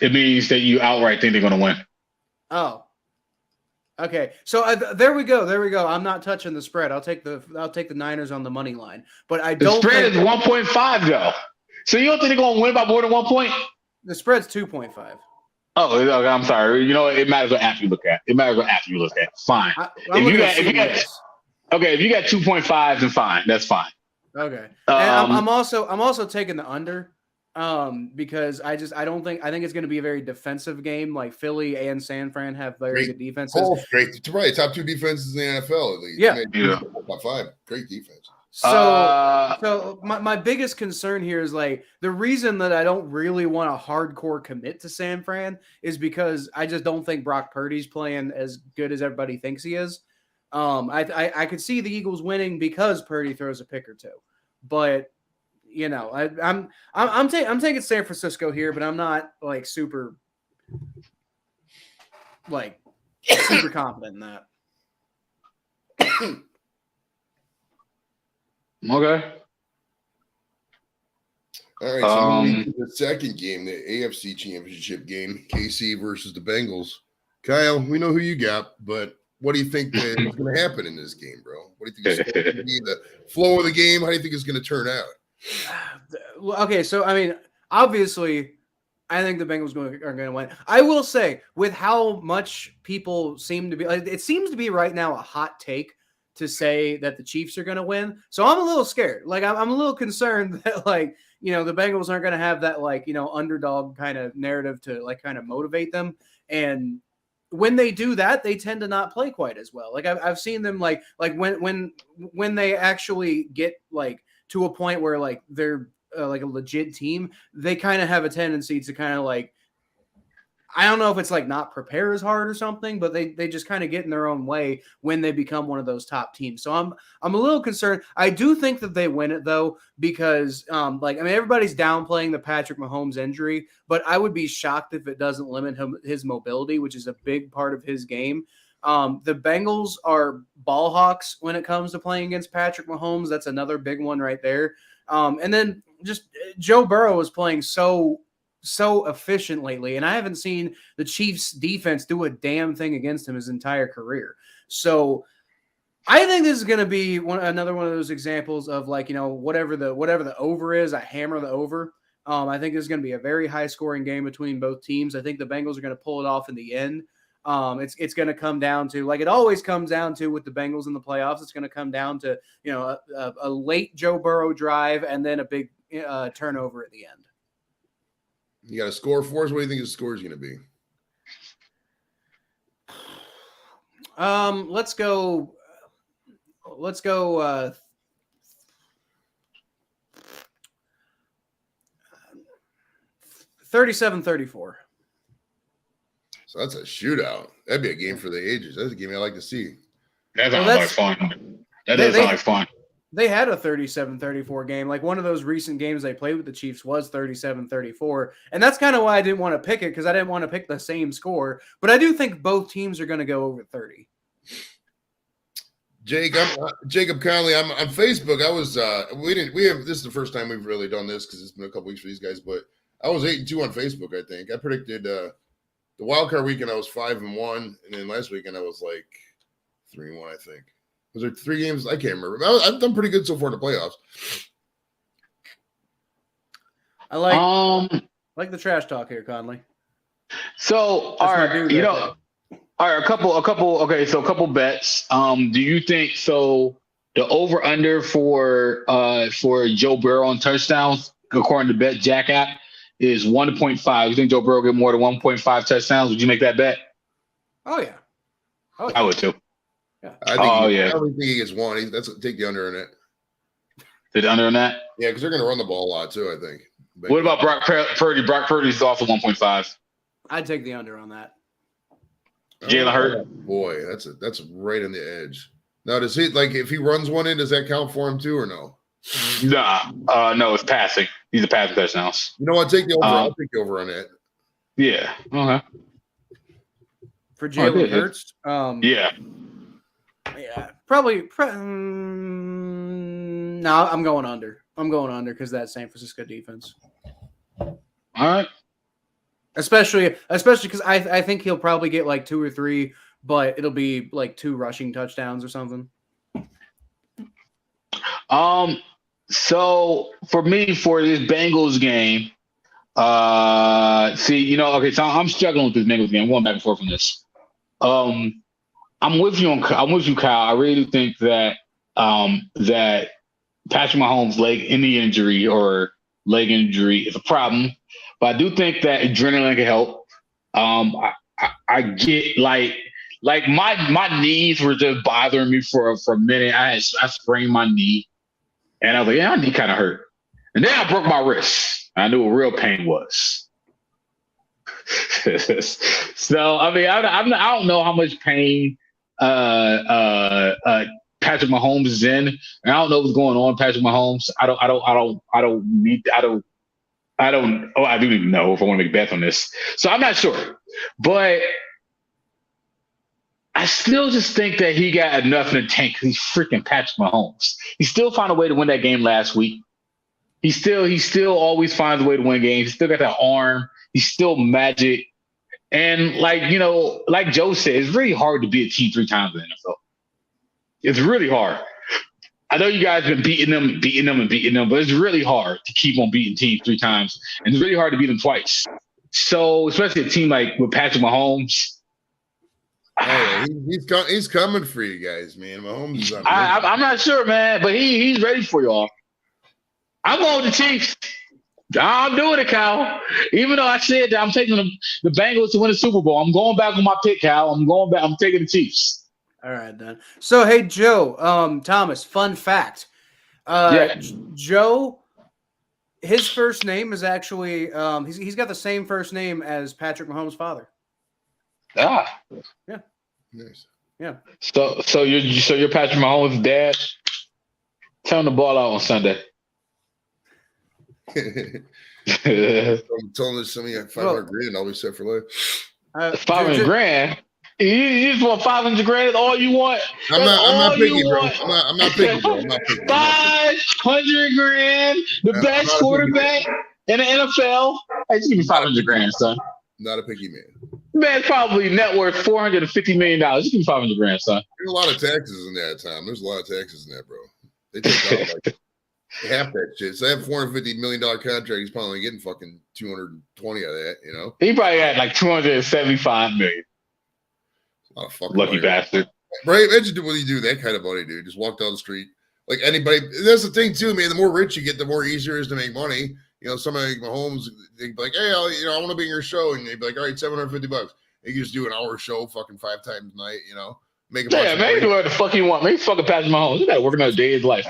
It means that you outright think they're going to win. Oh, okay. So there we go. I'm not touching the spread. I'll take the Niners on the money line, but I don't. The spread is 1.5 though. So you don't think they're going to win by more than 1 point? The spread's 2.5. Oh, okay, I'm sorry. It matters what app you look at. Fine. If you got 2.5, then fine. That's fine. Okay. And I'm also taking the under because I think it's going to be a very defensive game. Like Philly and San Fran have very good defenses. Great. Right. Top two defenses in the NFL at least. Yeah. Top five. Great defense. So my biggest concern here is like the reason that I don't really want to hardcore commit to San Fran is because I just don't think Brock Purdy's playing as good as everybody thinks he is. I could see the Eagles winning because Purdy throws a pick or two, but I'm taking San Francisco here, but I'm not like super confident in that. Okay. All right. So moving to the second game, the AFC Championship game, KC versus the Bengals. Kyle, we know who you got, but what do you think is going to happen in this game, bro? What do you think is going to be the flow of the game? How do you think it's going to turn out? Okay, so I mean, obviously, I think the Bengals are going to win. I will say, with how much people seem to be, like, it seems to be right now a hot take to say that the Chiefs are going to win. So I'm a little scared. Like I'm a little concerned that the Bengals aren't going to have that underdog kind of narrative to kind of motivate them. And when they do that, they tend to not play quite as well. Like I've seen them like when they actually get to a point where they're like a legit team, they kind of have a tendency to kind of I don't know if it's not prepare as hard or something, but they just kind of get in their own way when they become one of those top teams. So I'm a little concerned. I do think that they win it though, because everybody's downplaying the Patrick Mahomes injury, but I would be shocked if it doesn't limit his mobility, which is a big part of his game. The Bengals are ball hawks when it comes to playing against Patrick Mahomes. That's another big one right there. And then just Joe Burrow is playing so efficient lately, and I haven't seen the Chiefs defense do a damn thing against him his entire career. So I think this is going to be another one of those examples of whatever the over is, I hammer the over. I think this is going to be a very high scoring game between both teams. I think the Bengals are going to pull it off in the end. It's going to come down to it always comes down to with the Bengals in the playoffs. It's going to come down to a late Joe Burrow drive and then a big turnover at the end. You got a score for us? What do you think the score is going to be? Let's go. 37-34. So that's a shootout. That'd be a game for the ages. That's a game I like to see. That sounds like fun. That does sound like fun. They had a 37-34 game. Like one of those recent games they played with the Chiefs was 37-34. And that's kind of why I didn't want to pick it, because I didn't want to pick the same score. But I do think both teams are going to go over 30. Jacob Conley. I'm on Facebook. This is the first time we've really done this because it's been a couple weeks for these guys, but I was 8-2 on Facebook, I think. I predicted the wild card weekend I was 5-1, and then last weekend I was like 3-1, I think. Was there 3 games? I can't remember. I've done pretty good so far in the playoffs. I like the trash talk here, Conley. So, all right, a couple bets. Do you think so? The over under for Joe Burrow on touchdowns, according to Bet Jack app, is 1.5. You think Joe Burrow get more than 1.5 touchdowns? Would you make that bet? Oh yeah. I would too. Yeah. I don't think he gets one. Take the under in it. The under in that? Yeah, because they're going to run the ball a lot too, I think. What about Brock Purdy? Brock Purdy's also 1.5. I'd take the under on that. Jalen Hurts. Boy, that's right on the edge. Now, does he if he runs one in, does that count for him too or no? Nah. No, it's passing. These are passing touchdowns. You know what? Take the over. I'll take the over on that. Yeah. Okay. For Jalen Hurts. Yeah. Yeah. Probably. No, I'm going under. I'm going under because that San Francisco defense. All right. Especially because I think he'll probably get like 2 or 3, but it'll be like 2 rushing touchdowns or something. So for me, for this Bengals game, so I'm struggling with this Bengals game. I'm going back and forth from this. I'm with you, Kyle. I really think that that Patrick Mahomes' leg injury is a problem, but I do think that adrenaline can help. I get like my knees were just bothering me for a minute. I sprained my knee, and I was like, yeah, my knee kind of hurt, and then I broke my wrist. I knew what real pain was. So I mean, I don't know how much pain Patrick Mahomes is in, and I don't know what's going on. Patrick Mahomes, I do even know if I want to make a bet on this. So I'm not sure, but I still just think that he got enough in the tank because he's freaking Patrick Mahomes. He still found a way to win that game last week. He still always finds a way to win games. He still got that arm. He's still magic. And like Joe said, it's really hard to beat a team 3 times in the NFL. It's really hard. I know you guys have been beating them, but it's really hard to keep on beating teams 3 times. And it's really hard to beat them twice. So, especially a team like with Patrick Mahomes. Oh, he's coming for you guys, man. Mahomes is I'm not sure, man, but he's ready for y'all. I'm going with the Chiefs. I'm doing it, Kyle. Even though I said that I'm taking the Bengals to win the Super Bowl, I'm going back on my pick, Kyle. I'm taking the Chiefs. All right, then. So, hey, Joe, Thomas, fun fact. Joe, his first name is actually he's got the same first name as Patrick Mahomes' father. Ah. Yeah. Nice. Yeah. So you're Patrick Mahomes' dad? Tell him the ball out on Sunday. I'm telling this to me at $500,000, I'll be set for life. $500,000. You just want $500,000 is all you want. I'm not picky, bro. I'm not picky, bro. $500,000, the best quarterback in the NFL. Hey, just give me $500,000, son. Not a picky man. Man's probably net worth $450 million. Just give me $500,000, son. There's a lot of taxes in that, Tom. There's a lot of taxes in that, bro. They take out like half that shit. So that $450 million contract, he's probably getting fucking 220 of that, you know? He probably had like $275 million. A lot of fucking lucky money. Bastard. Right? Imagine what you do that kind of money, dude. Just walk down the street. Like anybody. That's the thing, too, man. The more rich you get, the more easier it is to make money. You know, somebody like Mahomes, they'd be like, hey, I want to be in your show. And they'd be like, all right, $750. You can just do an hour show fucking 5 times a night, you know? make a Yeah, man, he do whatever the fuck he want. Man, he's fucking Patrick Mahomes. He got to work another day of his life.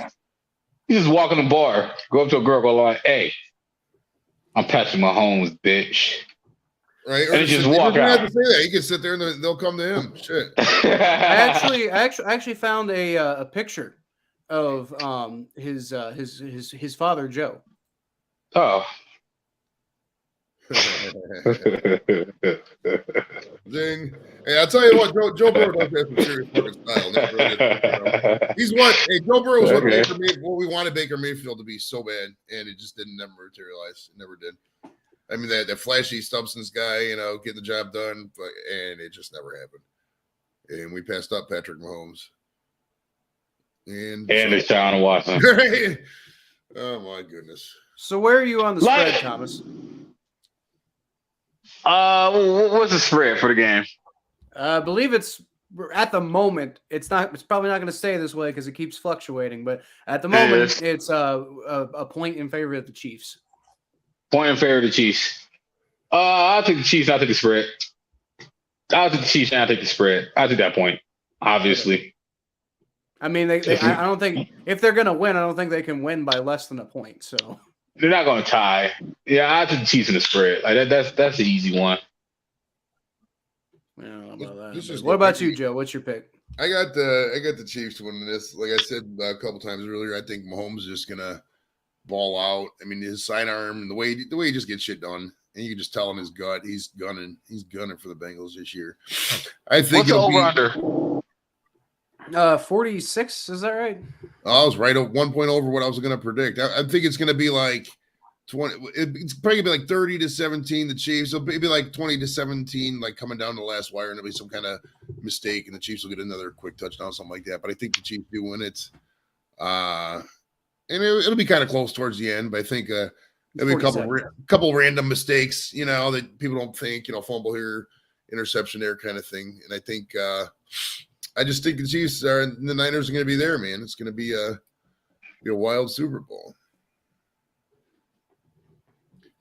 He just walk in the bar, go up to a girl, go like, "Hey, I'm Patrick Mahomes, bitch." Right, and just walk out. Have to say that. He can sit there and they'll come to him. Shit. I actually found a picture of his father Joe. Ding. Oh. Hey, I'll tell you what, Joe Burrow does have some serious fucking style. He's what? Hey, Joe Burrow was what we wanted Baker Mayfield to be so bad, and it just didn't never materialize. It never did. I mean, that flashy substance guy, getting the job done, and it just never happened. And we passed up Patrick Mahomes. And Deshaun Watson. Oh, my goodness. So where are you on the spread, Thomas? What's the spread for the game? I believe it's at the moment. It's probably not going to stay this way because it keeps fluctuating. But at the moment, it's a point in favor of the Chiefs. Point in favor of the Chiefs. I'll take the Chiefs. I'll take the spread. I'll take the Chiefs and I'll take the spread. I'll take that point. Obviously. I mean, I don't think if they're going to win, I don't think they can win by less than a point. So they're not going to tie. Yeah, I'll take the Chiefs in the spread. Like that's the easy one. I don't know about that. What about you, Joe? What's your pick? I got the Chiefs winning this. Like I said a couple times earlier, I think Mahomes is just gonna ball out. I mean, his sidearm and the way he just gets shit done, and you can just tell in his gut he's gunning for the Bengals this year. I think what's the over-under? 46. Is that right? I was right 1 point over what I was going to predict. I think it's going to be like 20. It's probably going to be like 30-17. The Chiefs. It'll be like 20-17, like coming down to the last wire, and there'll be some kind of mistake, and the Chiefs will get another quick touchdown, something like that. But I think the Chiefs do win it. And it'll be kind of close towards the end, but I think there'll be a couple random mistakes, that people don't think, fumble here, interception there kind of thing. And I think I just think the Chiefs and the Niners are going to be there, man. It's going to be a wild Super Bowl.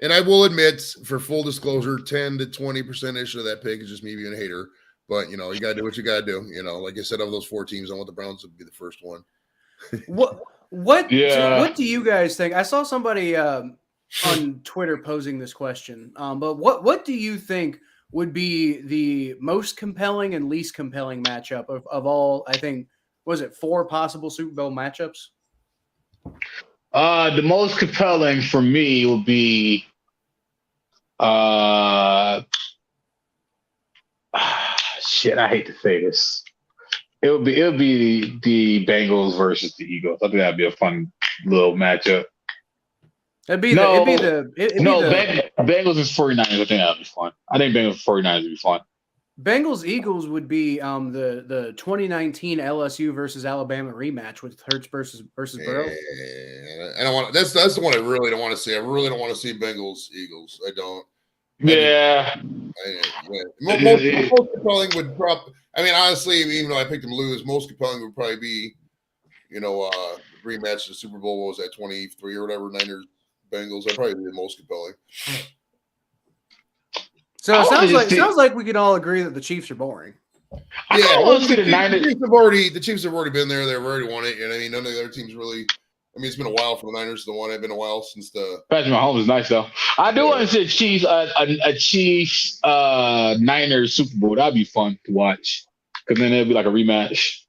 And I will admit, for full disclosure, 10 to 20% of that pick is just me being a hater. But, you got to do what you got to do. Like I said, of those 4 teams, I want the Browns to be the first one. What do you guys think? I saw somebody on Twitter posing this question. But what do you think would be the most compelling and least compelling matchup of all? I think, was it 4 possible Super Bowl matchups? The most compelling for me would be shit. I hate to say this. It would be the Bengals versus the Eagles. I think that'd be a fun little matchup. Bengals and 49ers. I think that'd be fun. I think Bengals and 49ers would be fun. Bengals Eagles would be the 2019 LSU versus Alabama rematch with Hurts versus Burrow. And that's the one I really don't want to see. I really don't want to see Bengals Eagles. I don't. Yeah. Most compelling would probably. I mean, honestly, even though I picked them to lose, most compelling would probably be, rematch the Super Bowl. What was that, 23 or whatever? Niners Bengals. That'd probably be the most compelling. So it sounds like we can all agree that the Chiefs are boring. Yeah, the Chiefs have already been there. They've already won it. I mean, none of the other teams really. I mean, it's been a while for the Niners to win. It's been a while since the. Patrick Mahomes is nice though. I do want to see Chiefs a Chiefs Niners Super Bowl. That'd be fun to watch because then it'd be like a rematch.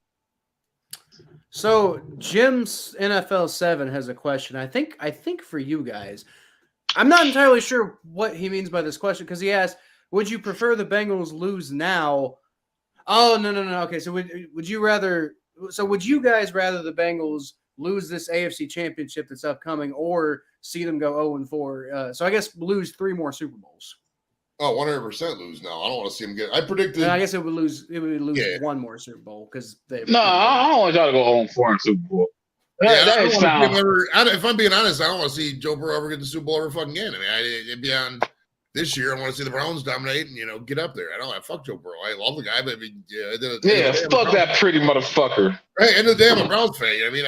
So Jim's NFL 7 has a question. I think for you guys, I'm not entirely sure what he means by this question because he asked, "Would you prefer the Bengals lose now?" Oh no. Okay, so would you rather? So would you guys rather the Bengals lose this AFC Championship that's upcoming, or see them go 0-4? So I guess lose 3 more Super Bowls. Oh, 100% lose now. I don't want to see them get. I predicted. I guess it would lose 1 more Super Bowl because they. No, I don't want y'all to go 0-4 in Super Bowl. If I'm being honest, I don't want to see Joe Burrow ever get the Super Bowl ever fucking again. I mean, it'd be on this year. I want to see the Browns dominate and get up there. Fuck Joe Burrow. I love the guy, but fuck that pretty motherfucker. Right, end of the day, I'm a Browns fan. I mean,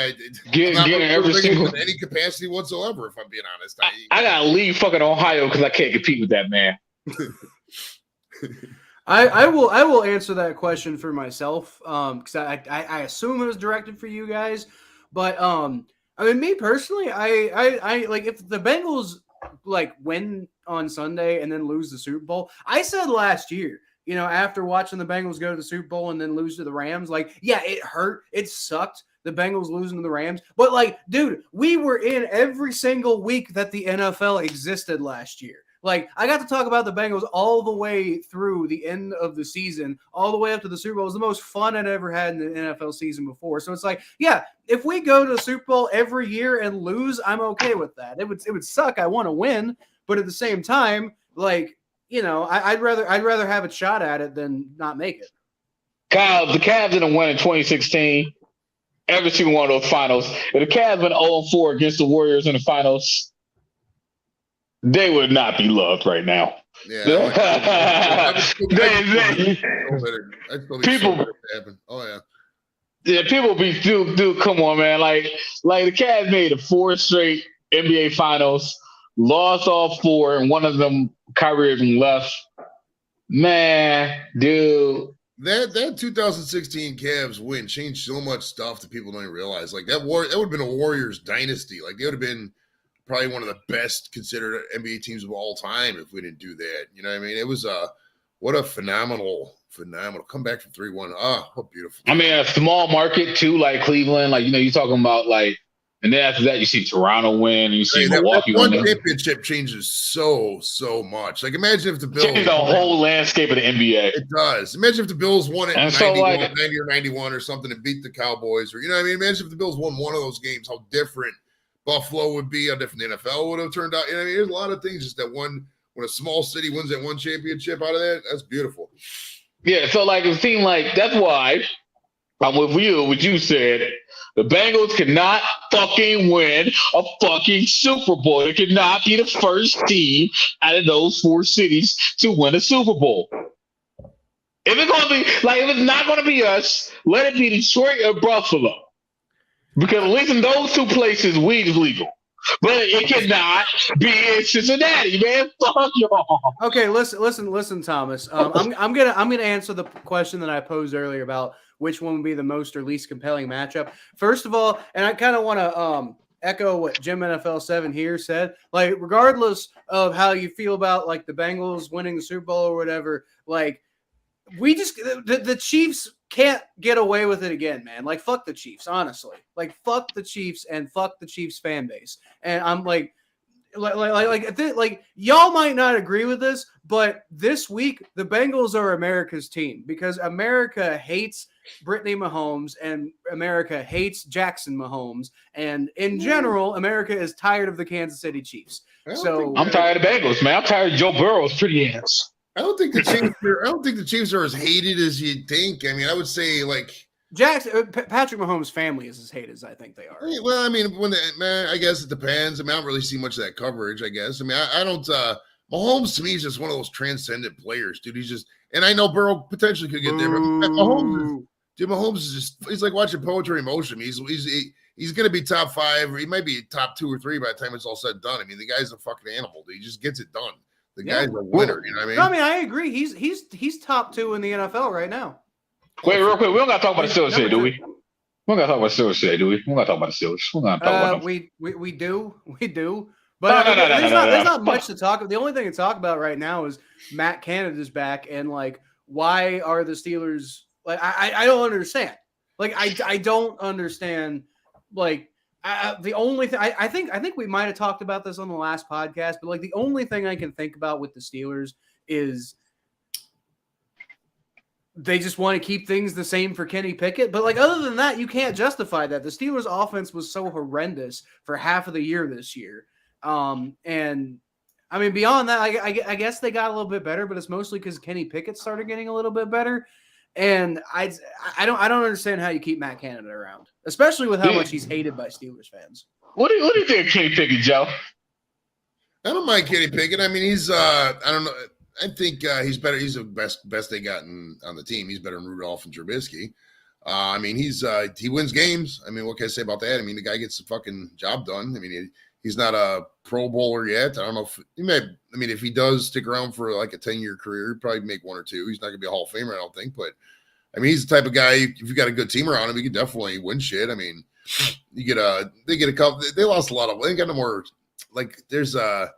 get every single in any capacity whatsoever. If I'm being honest, I gotta leave fucking Ohio because I can't compete with that man. I will answer that question for myself because I assume it was directed for you guys, but I mean me personally I like if the Bengals like win on Sunday and then lose the Super Bowl. I said last year, after watching the Bengals go to the Super Bowl and then lose to the Rams, like yeah, it hurt, it sucked. The Bengals losing to the Rams, but like, dude, we were in every single week that the NFL existed last year. Like, I got to talk about the Bengals all the way through the end of the season, all the way up to the Super Bowl. It was the most fun I'd ever had in the NFL season before. So it's like, yeah, if we go to the Super Bowl every year and lose, I'm okay with that. It would suck. I want to win, but at the same time, like, I'd rather have a shot at it than not make it. Kyle, the Cavs didn't win in 2016. Every single one of those finals. If the Cavs went 0-4 against the Warriors in the finals, they would not be loved right now. Yeah. People. Oh yeah. Yeah, people be dude. Come on, man. Like the Cavs made it 4 straight NBA finals, lost all 4, and one of them Kyrie Irving left. Man, dude. That 2016 Cavs win changed so much stuff that people don't even realize. Like that would have been a Warriors dynasty. Like they would have been probably one of the best considered NBA teams of all time if we didn't do that. You know what I mean? It was what a phenomenal comeback from 3-1. Ah, how beautiful. I mean, a small market too, like Cleveland. Like you're talking about like, and then after that you see Toronto win, and you see Milwaukee that one win. championship changes so much. Like imagine if the Bills changes the whole landscape of the NBA. It does. Imagine if the Bills won it in 90 or 91 or something and beat the Cowboys, or you know what I mean. Imagine if the Bills won one of those games, how different Buffalo would be, how different the NFL would have turned out. You know what I mean, there's a lot of things just that when a small city wins that one championship out of that, that's beautiful. Yeah, so like it seemed like that's why I'm with you, what you said. The Bengals cannot fucking win a fucking Super Bowl. They cannot be the first team out of those 4 cities to win a Super Bowl. If it's not gonna be us, let it be Detroit or Buffalo. Because at least in those 2 places, weed is legal. But it cannot be in Cincinnati, man. Fuck y'all. Okay, listen, Thomas. I'm gonna answer the question that I posed earlier about which one would be the most or least compelling matchup. First of all, and I kind of want to echo what Jim NFL 7 here said. Like, regardless of how you feel about like the Bengals winning the Super Bowl or whatever, like we just the Chiefs can't get away with it again, man. Like, fuck the Chiefs, honestly. Like, fuck the Chiefs and fuck the Chiefs fan base. And I'm like y'all might not agree with this, but this week the Bengals are America's team because America hates Brittany Mahomes and America hates Jackson Mahomes, and in general, America is tired of the Kansas City Chiefs. So I'm tired of Bengals, man. I'm tired of Joe Burrow's pretty ass. I don't think the Chiefs are as hated as you'd think. I mean, I would say like Patrick Mahomes' family is as hated as I think they are. Well, I mean, I guess it depends. I mean, I don't really see much of that coverage, I guess. I mean, I don't Mahomes to me is just one of those transcendent players, dude. He's just, and I know Burrow potentially could get there, but Mahomes is just, he's like watching poetry in motion. He's going to be top 5, or he might be top 2 or 3 by the time it's all said and done. I mean, the guy's a fucking animal, dude. He just gets it done. The guy's a winner, you know what I mean? No, I mean, I agree. He's top 2 in the NFL right now. Wait, real quick. We don't got to talk about the Steelers today, do we? We don't got to talk about the Steelers today, do we? We don't got to talk about the Steelers. We're not talk about them. We do. But there's not much to talk about. The only thing to talk about right now is Matt Canada's back, and like, why are the Steelers like? I don't understand. Like, I don't understand. Like, the only thing I think we might have talked about this on the last podcast, but like the only thing I can think about with the Steelers is they just want to keep things the same for Kenny Pickett. But like, other than that, you can't justify that. The Steelers offense was so horrendous for half of the year this year. And I mean, beyond that, I guess they got a little bit better, but it's mostly because Kenny Pickett started getting a little bit better. And I don't understand how you keep Matt Canada around, especially with how much he's hated by Steelers fans. What do you think of Kenny Pickett, Joe? I don't mind Kenny Pickett. I mean, he's I don't know. I think he's better. He's the best they got on the team. He's better than Rudolph and Trubisky. I mean, he wins games. I mean, what can I say about that? I mean, the guy gets the fucking job done. I mean, He's not a Pro Bowler yet. I don't know if he may. I mean, if he does stick around for like a 10-year career, he'd probably make 1 or 2. He's not going to be a Hall of Famer, I don't think. But I mean, he's the type of guy. If you got a good team around him, he could definitely win shit. I mean, they get a couple. They lost a lot of. They ain't got no more. Like there's an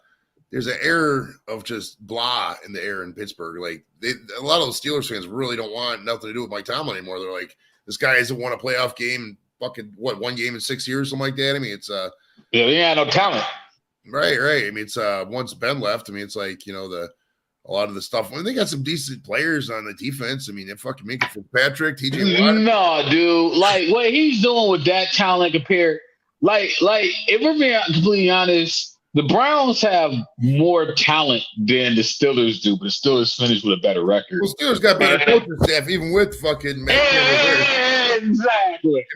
air of just blah in the air in Pittsburgh. Like a lot of those Steelers fans really don't want nothing to do with Mike Tomlin anymore. They're like, this guy hasn't won a playoff game in fucking 1 game in 6 years, something like that. I mean, it's yeah, they had no talent. Right. I mean, it's once Ben left. I mean, it's like a lot of the stuff. I mean, they got some decent players on the defense. I mean, they fucking make it for Patrick, TJ Watt. No, dude. Like what he's doing with that talent compared, like if we're being completely honest, the Browns have more talent than the Steelers do, but the Steelers finished with a better record. Well, Steelers got better coaching staff, even with fucking Matt Campbell. Exactly.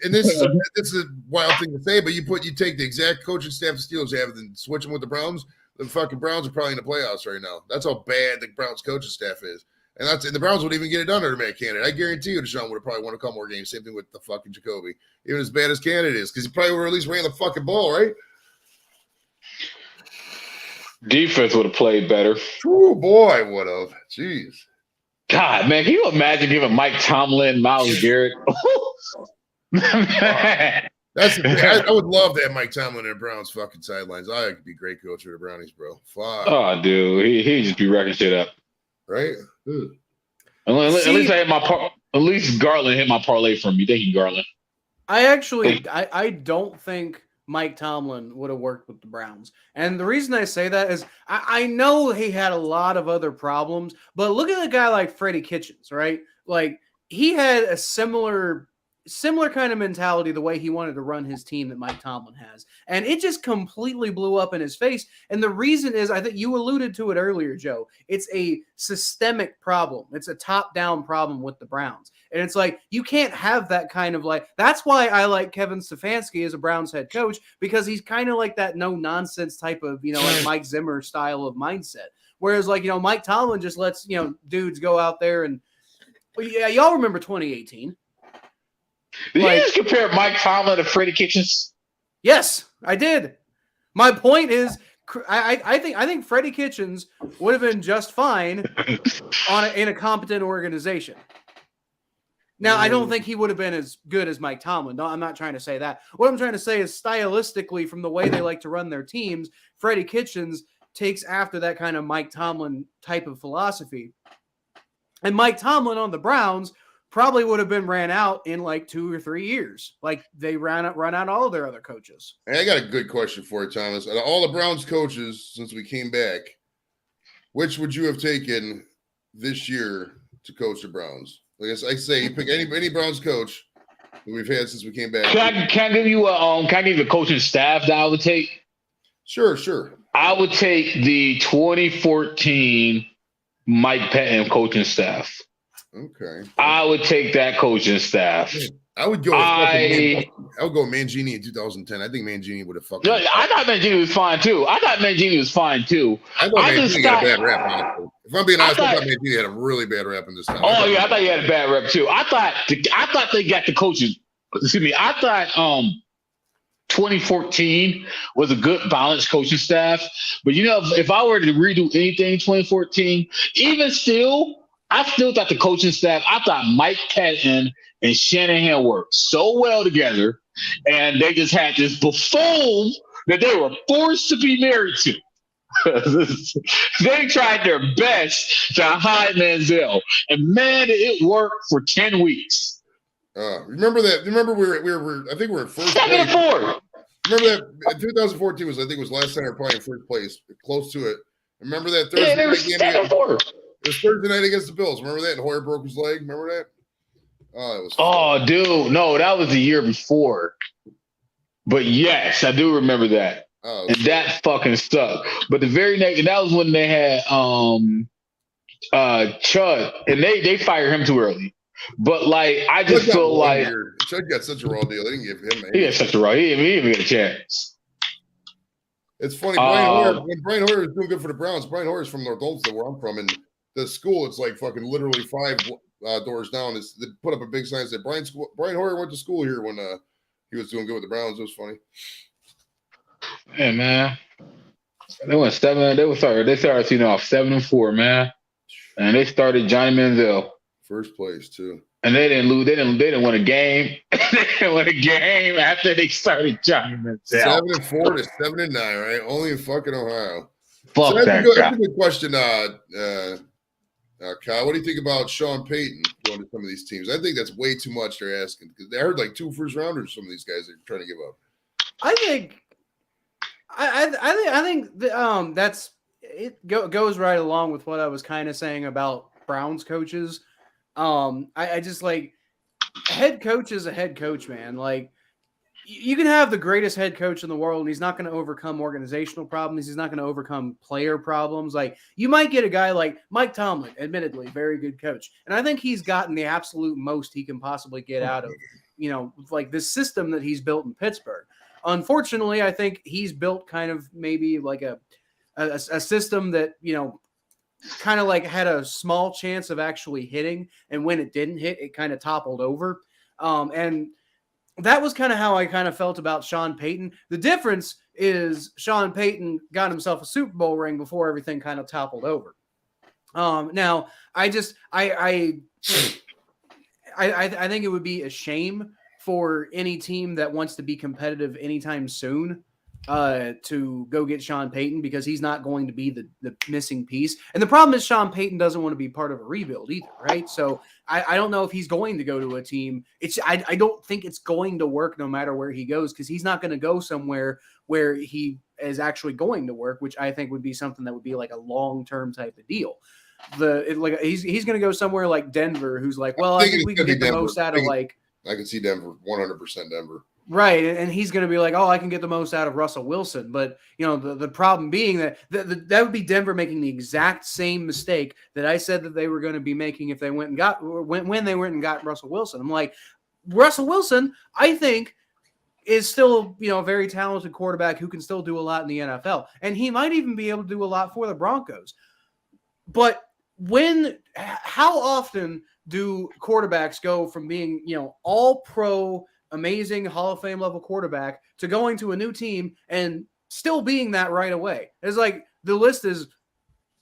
And this is a wild thing to say, but you take the exact coaching staff the Steelers have and switch them with the Browns. The fucking Browns are probably in the playoffs right now. That's how bad the Browns coaching staff is. And the Browns would even get it done under Matt Canada. I guarantee you Deshaun would have probably won a couple more games. Same thing with the fucking Jacoby. Even as bad as Canada is, because he probably would have at least ran the fucking ball, right? Defense would have played better. Oh, boy, would have. Jeez. God, man, can you imagine giving Mike Tomlin, Myles Garrett? I would love to have Mike Tomlin and the Browns fucking sidelines. I could be a great coach for the Brownies, bro. Fuck. Oh, dude, he'd just be wrecking shit up, right? At least Garland hit my parlay for me. Thank you, Garland. I don't think Mike Tomlin would have worked with the Browns. And the reason I say that is I know he had a lot of other problems, but look at a guy like Freddie Kitchens, right? Like he had a similar kind of mentality, the way he wanted to run his team that Mike Tomlin has. And it just completely blew up in his face. And the reason is, I think you alluded to it earlier, Joe. It's a systemic problem. It's a top-down problem with the Browns. And it's like, you can't have that kind of that's why I like Kevin Stefanski as a Browns head coach, because he's kind of like that no-nonsense type of, like Mike Zimmer style of mindset. Whereas Mike Tomlin just lets, dudes go out there and, yeah, y'all remember 2018. Did you just compare Mike Tomlin to Freddie Kitchens? Yes, I did. My point is, I think Freddie Kitchens would have been just fine in a competent organization. Now, I don't think he would have been as good as Mike Tomlin. No, I'm not trying to say that. What I'm trying to say is, stylistically, from the way they like to run their teams, Freddie Kitchens takes after that kind of Mike Tomlin type of philosophy. And Mike Tomlin on the Browns probably would have been ran out in 2 or 3 years. Like they run out all of their other coaches. Hey, I got a good question for you, Thomas. Out of all the Browns coaches since we came back, which would you have taken this year to coach the Browns? Like I say, you pick any Browns coach that we've had since we came back. Can I give you a coaching staff that I would take? Sure. I would take the 2014 Mike Pettin coaching staff. Okay. I would take that coaching staff. I would go with Mangini in 2010. I think Mangini would have fucked. No, I thought Mangini was fine too. I thought Mangini got a bad rap, honestly. If I'm being honest, I thought Mangini had a really bad rap in this time. Oh yeah, I thought he had a bad rap too. I thought they got the coaches. Excuse me. I thought 2014 was a good balanced coaching staff. But if I were to redo anything in 2014, even still, I still thought the coaching staff, I thought Mike Pettin and Shanahan worked so well together, and they just had this buffoon that they were forced to be married to. They tried their best to hide Manziel, and man, it worked for 10 weeks. Remember that? Remember we were I think we were in first place. 7-4. Remember that? 2014 was last time we were probably in first place, close to it. Remember that Thursday night game? 7-4. It was Thursday night against the Bills. Remember that? And Hoyer broke his leg. Remember that? Oh, it was. Oh, dude, no, that was the year before. But yes, I do remember that. Oh, and that fucking sucked. But the very next, and that was when they had Chud, and they fired him too early. But I just feel like Chud got such a raw deal. They didn't give him. He had such a raw. He didn't even get a chance. It's funny. When Brian Hoyer was doing good for the Browns, Brian Hoyer's from North Olmsted, where I'm from, and the school, it's fucking literally 5 doors down. They put up a big sign that said Brian Hoyer went to school here when he was doing good with the Browns. It was funny. Yeah, man. They went 7. They started season off 7-4, man. And they started Johnny Manziel. First place too. And they didn't lose. They didn't win a game. They didn't win a game after they started Johnny Manziel. 7-4 to 7-9, right? Only in fucking Ohio. Fuck so that that's guy. a good question, Kyle. What do you think about Sean Payton going to some of these teams? I think that's way too much they're asking because they heard like 2 first rounders. Some of these guys are trying to give up. I think that's it. Goes right along with what I was kind of saying about Browns coaches. I just like head coach is a head coach, man. Like you can have the greatest head coach in the world, and he's not going to overcome organizational problems. He's not going to overcome player problems. Like you might get a guy like Mike Tomlin, admittedly, very good coach, and I think he's gotten the absolute most he can possibly get out of, like this system that he's built in Pittsburgh. Unfortunately, I think he's built kind of maybe like a system that, kind of like had a small chance of actually hitting. And when it didn't hit, it kind of toppled over. And that was kind of how I kind of felt about Sean Payton. The difference is Sean Payton got himself a Super Bowl ring before everything kind of toppled over. Now, I think it would be a shame for any team that wants to be competitive anytime soon to go get Sean Payton because he's not going to be the missing piece. And the problem is Sean Payton doesn't want to be part of a rebuild either, right? So I don't know if he's going to go to a team. I don't think it's going to work no matter where he goes because he's not going to go somewhere where he is actually going to work, which I think would be something that would be like a long-term type of deal. He's going to go somewhere like Denver, who's like, well, I think we can get the most out of like. I can see Denver, 100% Denver. Right, and he's going to be like, oh, I can get the most out of Russell Wilson. But, the problem being that would be Denver making the exact same mistake that I said that they were going to be making if they went and got when they went and got Russell Wilson. I'm like, Russell Wilson, I think, is still, a very talented quarterback who can still do a lot in the NFL. And he might even be able to do a lot for the Broncos. But how often do quarterbacks go from being, all pro, amazing Hall of Fame level quarterback to going to a new team and still being that right away? It's like the list is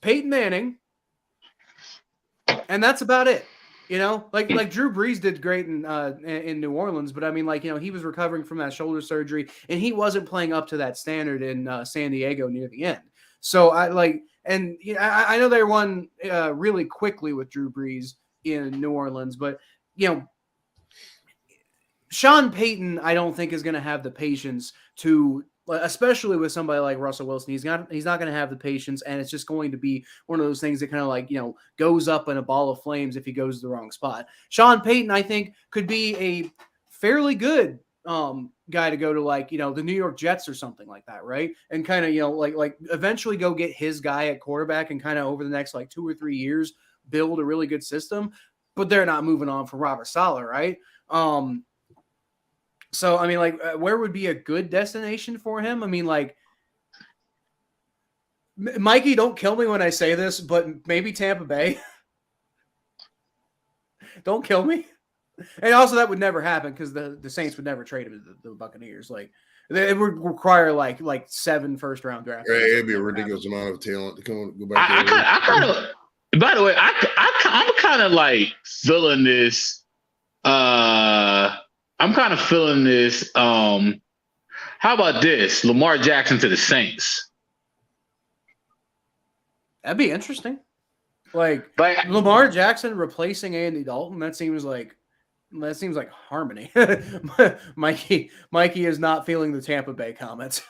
Peyton Manning, and that's about it. Like Drew Brees did great in New Orleans, but I mean, he was recovering from that shoulder surgery, and he wasn't playing up to that standard in San Diego near the end. So I know they won really quickly with Drew Brees in New Orleans, but Sean Payton, I don't think is going to have the patience to, especially with somebody like Russell Wilson. He's not going to have the patience, and it's just going to be one of those things that kind of goes up in a ball of flames if he goes to the wrong spot. Sean Payton, I think, could be a fairly good guy to go to the New York Jets or something like that, right? And kind of like eventually go get his guy at quarterback and kind of over the next 2 or 3 years build a really good system. But they're not moving on from Robert Saleh, right? So, I mean, where would be a good destination for him? I mean, Mikey, don't kill me when I say this, but maybe Tampa Bay. Don't kill me. And also, that would never happen because the Saints would never trade him to the Buccaneers. It would require like 7 first-round draft. Right, it'd be a ridiculous amount of talent to go back. I kind of. By the way, I'm kind of feeling this. I'm kind of feeling this. How about this? Lamar Jackson to the Saints. That'd be interesting. Like Lamar Jackson replacing Andy Dalton. That seems like harmony. Mikey is not feeling the Tampa Bay comments.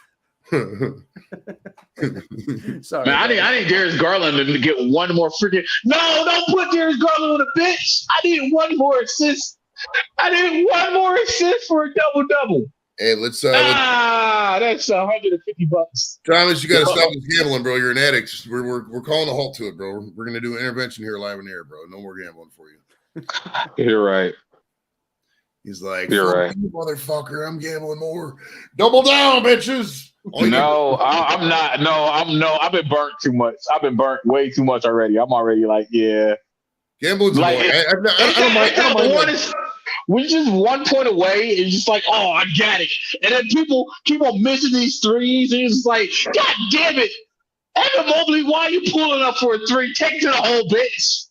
Sorry, man, I need Darius Garland to get one more freaking. No, don't put Darius Garland on the bench. I need one more assist. For a double-double. Hey, let's that's $150. Thomas, you got to stop this gambling, bro. You're an addict. We're calling a halt to it, bro. We're gonna do an intervention here live in the air, bro. No more gambling for you. You're right. He's like, you're right, motherfucker. I'm gambling more. Double down, bitches. No, I'm not. No. I've been burnt too much. I've been burnt way too much already. I'm already yeah. Gambling's more. I don't mind. we're just 1 point away, and just like, oh, I got it. And then people keep on missing these threes, and it's just like, God damn it. Evan Mobley, why are you pulling up for a three? Take it to the hole, bitch.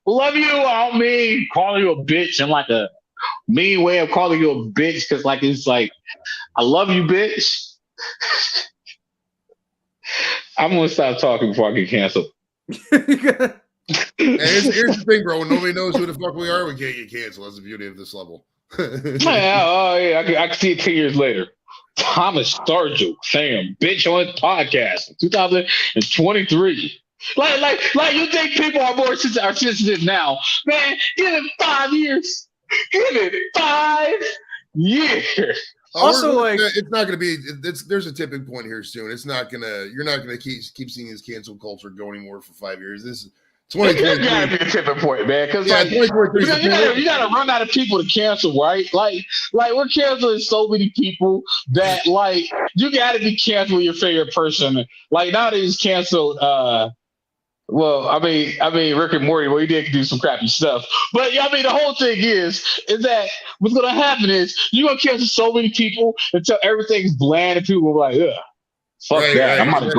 Love you. I don't mean calling you a bitch in like a mean way of calling you a bitch, because like it's like, I love you, bitch. I'm going to stop talking before I get canceled. And here's the thing, bro. When nobody knows who the fuck we are, we can't get canceled. That's the beauty of this level. Yeah, I can see it 10 years later. Thomas Sargent saying bitch on his podcast in 2023. Like you think people are more sensitive now? Man, give it 5 years. Give it 5 years. Also, like, it's not going to be. There's a tipping point here soon. It's not gonna. You're not gonna keep seeing this cancel culture go anymore for 5 years. This is 2023. There's gotta be a tipping point, man. Because yeah, like, you gotta run out of people to cancel, right? Like we're canceling so many people that like you gotta be canceling your favorite person. Like nowadays, canceled. Well, I mean, Rick and Morty. Well, he did do some crappy stuff, but I mean, the whole thing is that what's gonna happen is you're gonna cancel so many people until everything's bland and people are like, ugh. Fuck right, that. Right.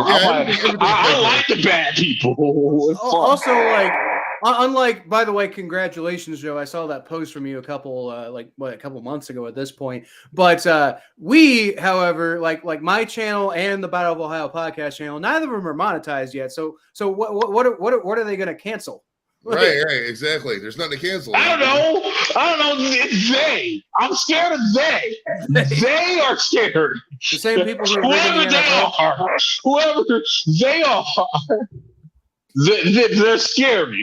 I like the bad people. Also, like, unlike, by the way, congratulations, Joe. I saw that post from you a couple months ago at this point. But we, however, like my channel and the Battle of Ohio podcast channel, neither of them are monetized yet. So what are they going to cancel? Right, exactly. There's nothing to cancel. I don't know. It's they. I'm scared of they. They are scared. The same people who whoever they are, they're scary.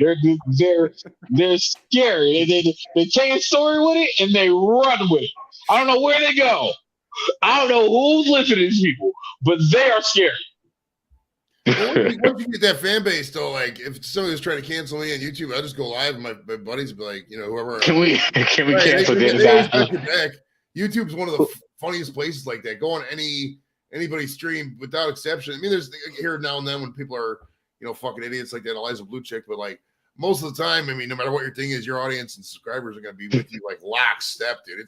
They're scary. They take a story with it and they run with it. I don't know where they go. I don't know who's listening to these people, but they are scary. Once you get that fan base, though, like if somebody was trying to cancel me on YouTube, I'll just go live and my buddies would be like, whoever. Can we cancel this guy? YouTube's one of the funniest places like that. Go on anybody's stream without exception. I mean, there's here now and then when people are, fucking idiots like that Eliza Blue chick, but like most of the time, I mean, no matter what your thing is, your audience and subscribers are gonna be with you like lockstep, dude.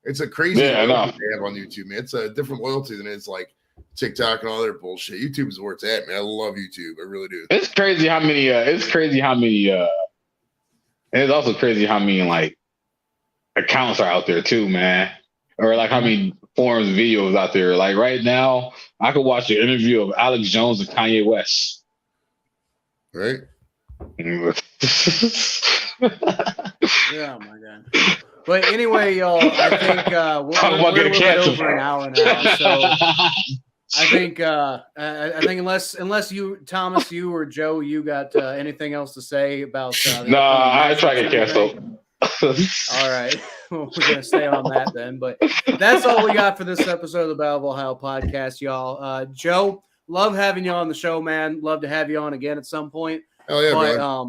It's a crazy loyalty they have on YouTube, man. It's a different loyalty than it's like TikTok and all other bullshit. YouTube is where it's at, man. I love YouTube. I really do. It's crazy how many it's also crazy how many like accounts are out there too, man. Or like how many forums videos out there. Like right now, I could watch an interview of Alex Jones and Kanye West. Right? Yeah, my God. But anyway, y'all, I think we're a little bit over an hour now. So I think unless you, Thomas, you or Joe, you got anything else to say about? I try to get canceled. All right, well, we're gonna stay on that then. But that's all we got for this episode of the Battle of Ohio podcast, y'all. Joe, love having you on the show, man. Love to have you on again at some point. Oh yeah, but,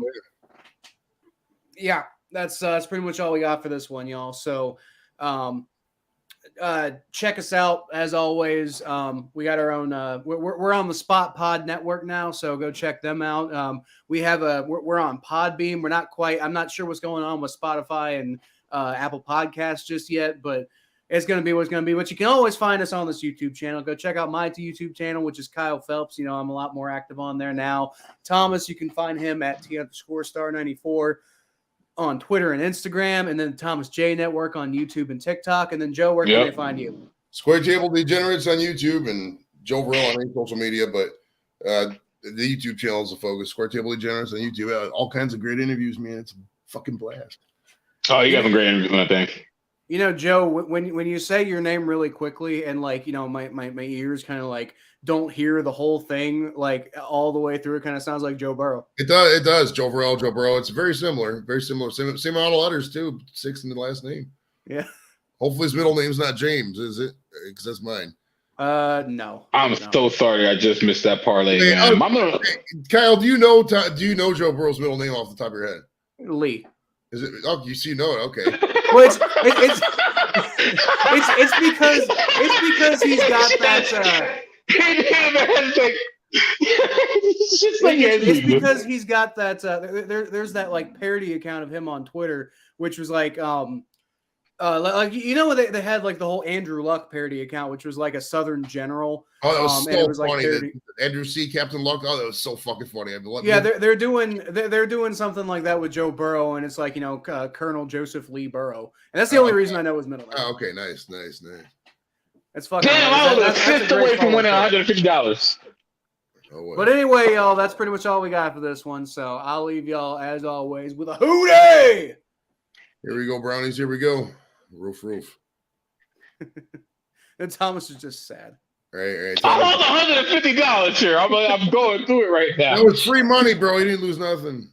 yeah, that's pretty much all we got for this one, y'all. So, check us out as always. We got our own. We're on the Spot Pod Network now, so go check them out. We're on Podbeam. We're not quite. I'm not sure what's going on with Spotify and Apple Podcasts just yet, but it's going to be what's going to be. But you can always find us on this YouTube channel. Go check out my YouTube channel, which is Kyle Phelps. I'm a lot more active on there now. Thomas, you can find him at T_star94 on Twitter and Instagram, and then Thomas J Network on YouTube and TikTok. And then Joe, where can they find you? Square Table Degenerates on YouTube and Joe Vorrell on any social media, but the YouTube channel is the focus. Square Table Degenerates on YouTube. All kinds of great interviews, man. It's a fucking blast. Oh, you got some great interviews, I think. Joe, when you say your name really quickly and like, my ears kind of like don't hear the whole thing like all the way through, it kind of sounds like Joe Burrow. It does. Joe Burrow. It's very similar. Same amount of letters too. 6 in the last name. Yeah. Hopefully his middle name's not James, is it? Because that's mine. No. I'm so sorry. I just missed that parlay. Hey, Kyle, do you know Joe Burrow's middle name off the top of your head? Lee. Is it? Oh, you know it. Okay. Well, it's because he's got that. It's just like It's because he's got that. There's that like parody account of him on Twitter, which was like like you know they had like the whole Andrew Luck parody account, which was like a Southern general. Oh, that was and it so was funny. Like Andrew C. Captain Luck. Oh, that was so fucking funny. Yeah, they're doing something like that with Joe Burrow, and it's like Colonel Joseph Lee Burrow, and that's the only reason I know his middle name. Oh, okay, nice. It's fucking. Damn, I was a fifth away from winning $150. But anyway, y'all, that's pretty much all we got for this one. So I'll leave y'all as always with a hootie. Here we go, Brownies. Here we go. Roof. And Thomas is just sad. All right. I'm on $150 here. I'm going through it right now. That was free money, bro. You didn't lose nothing.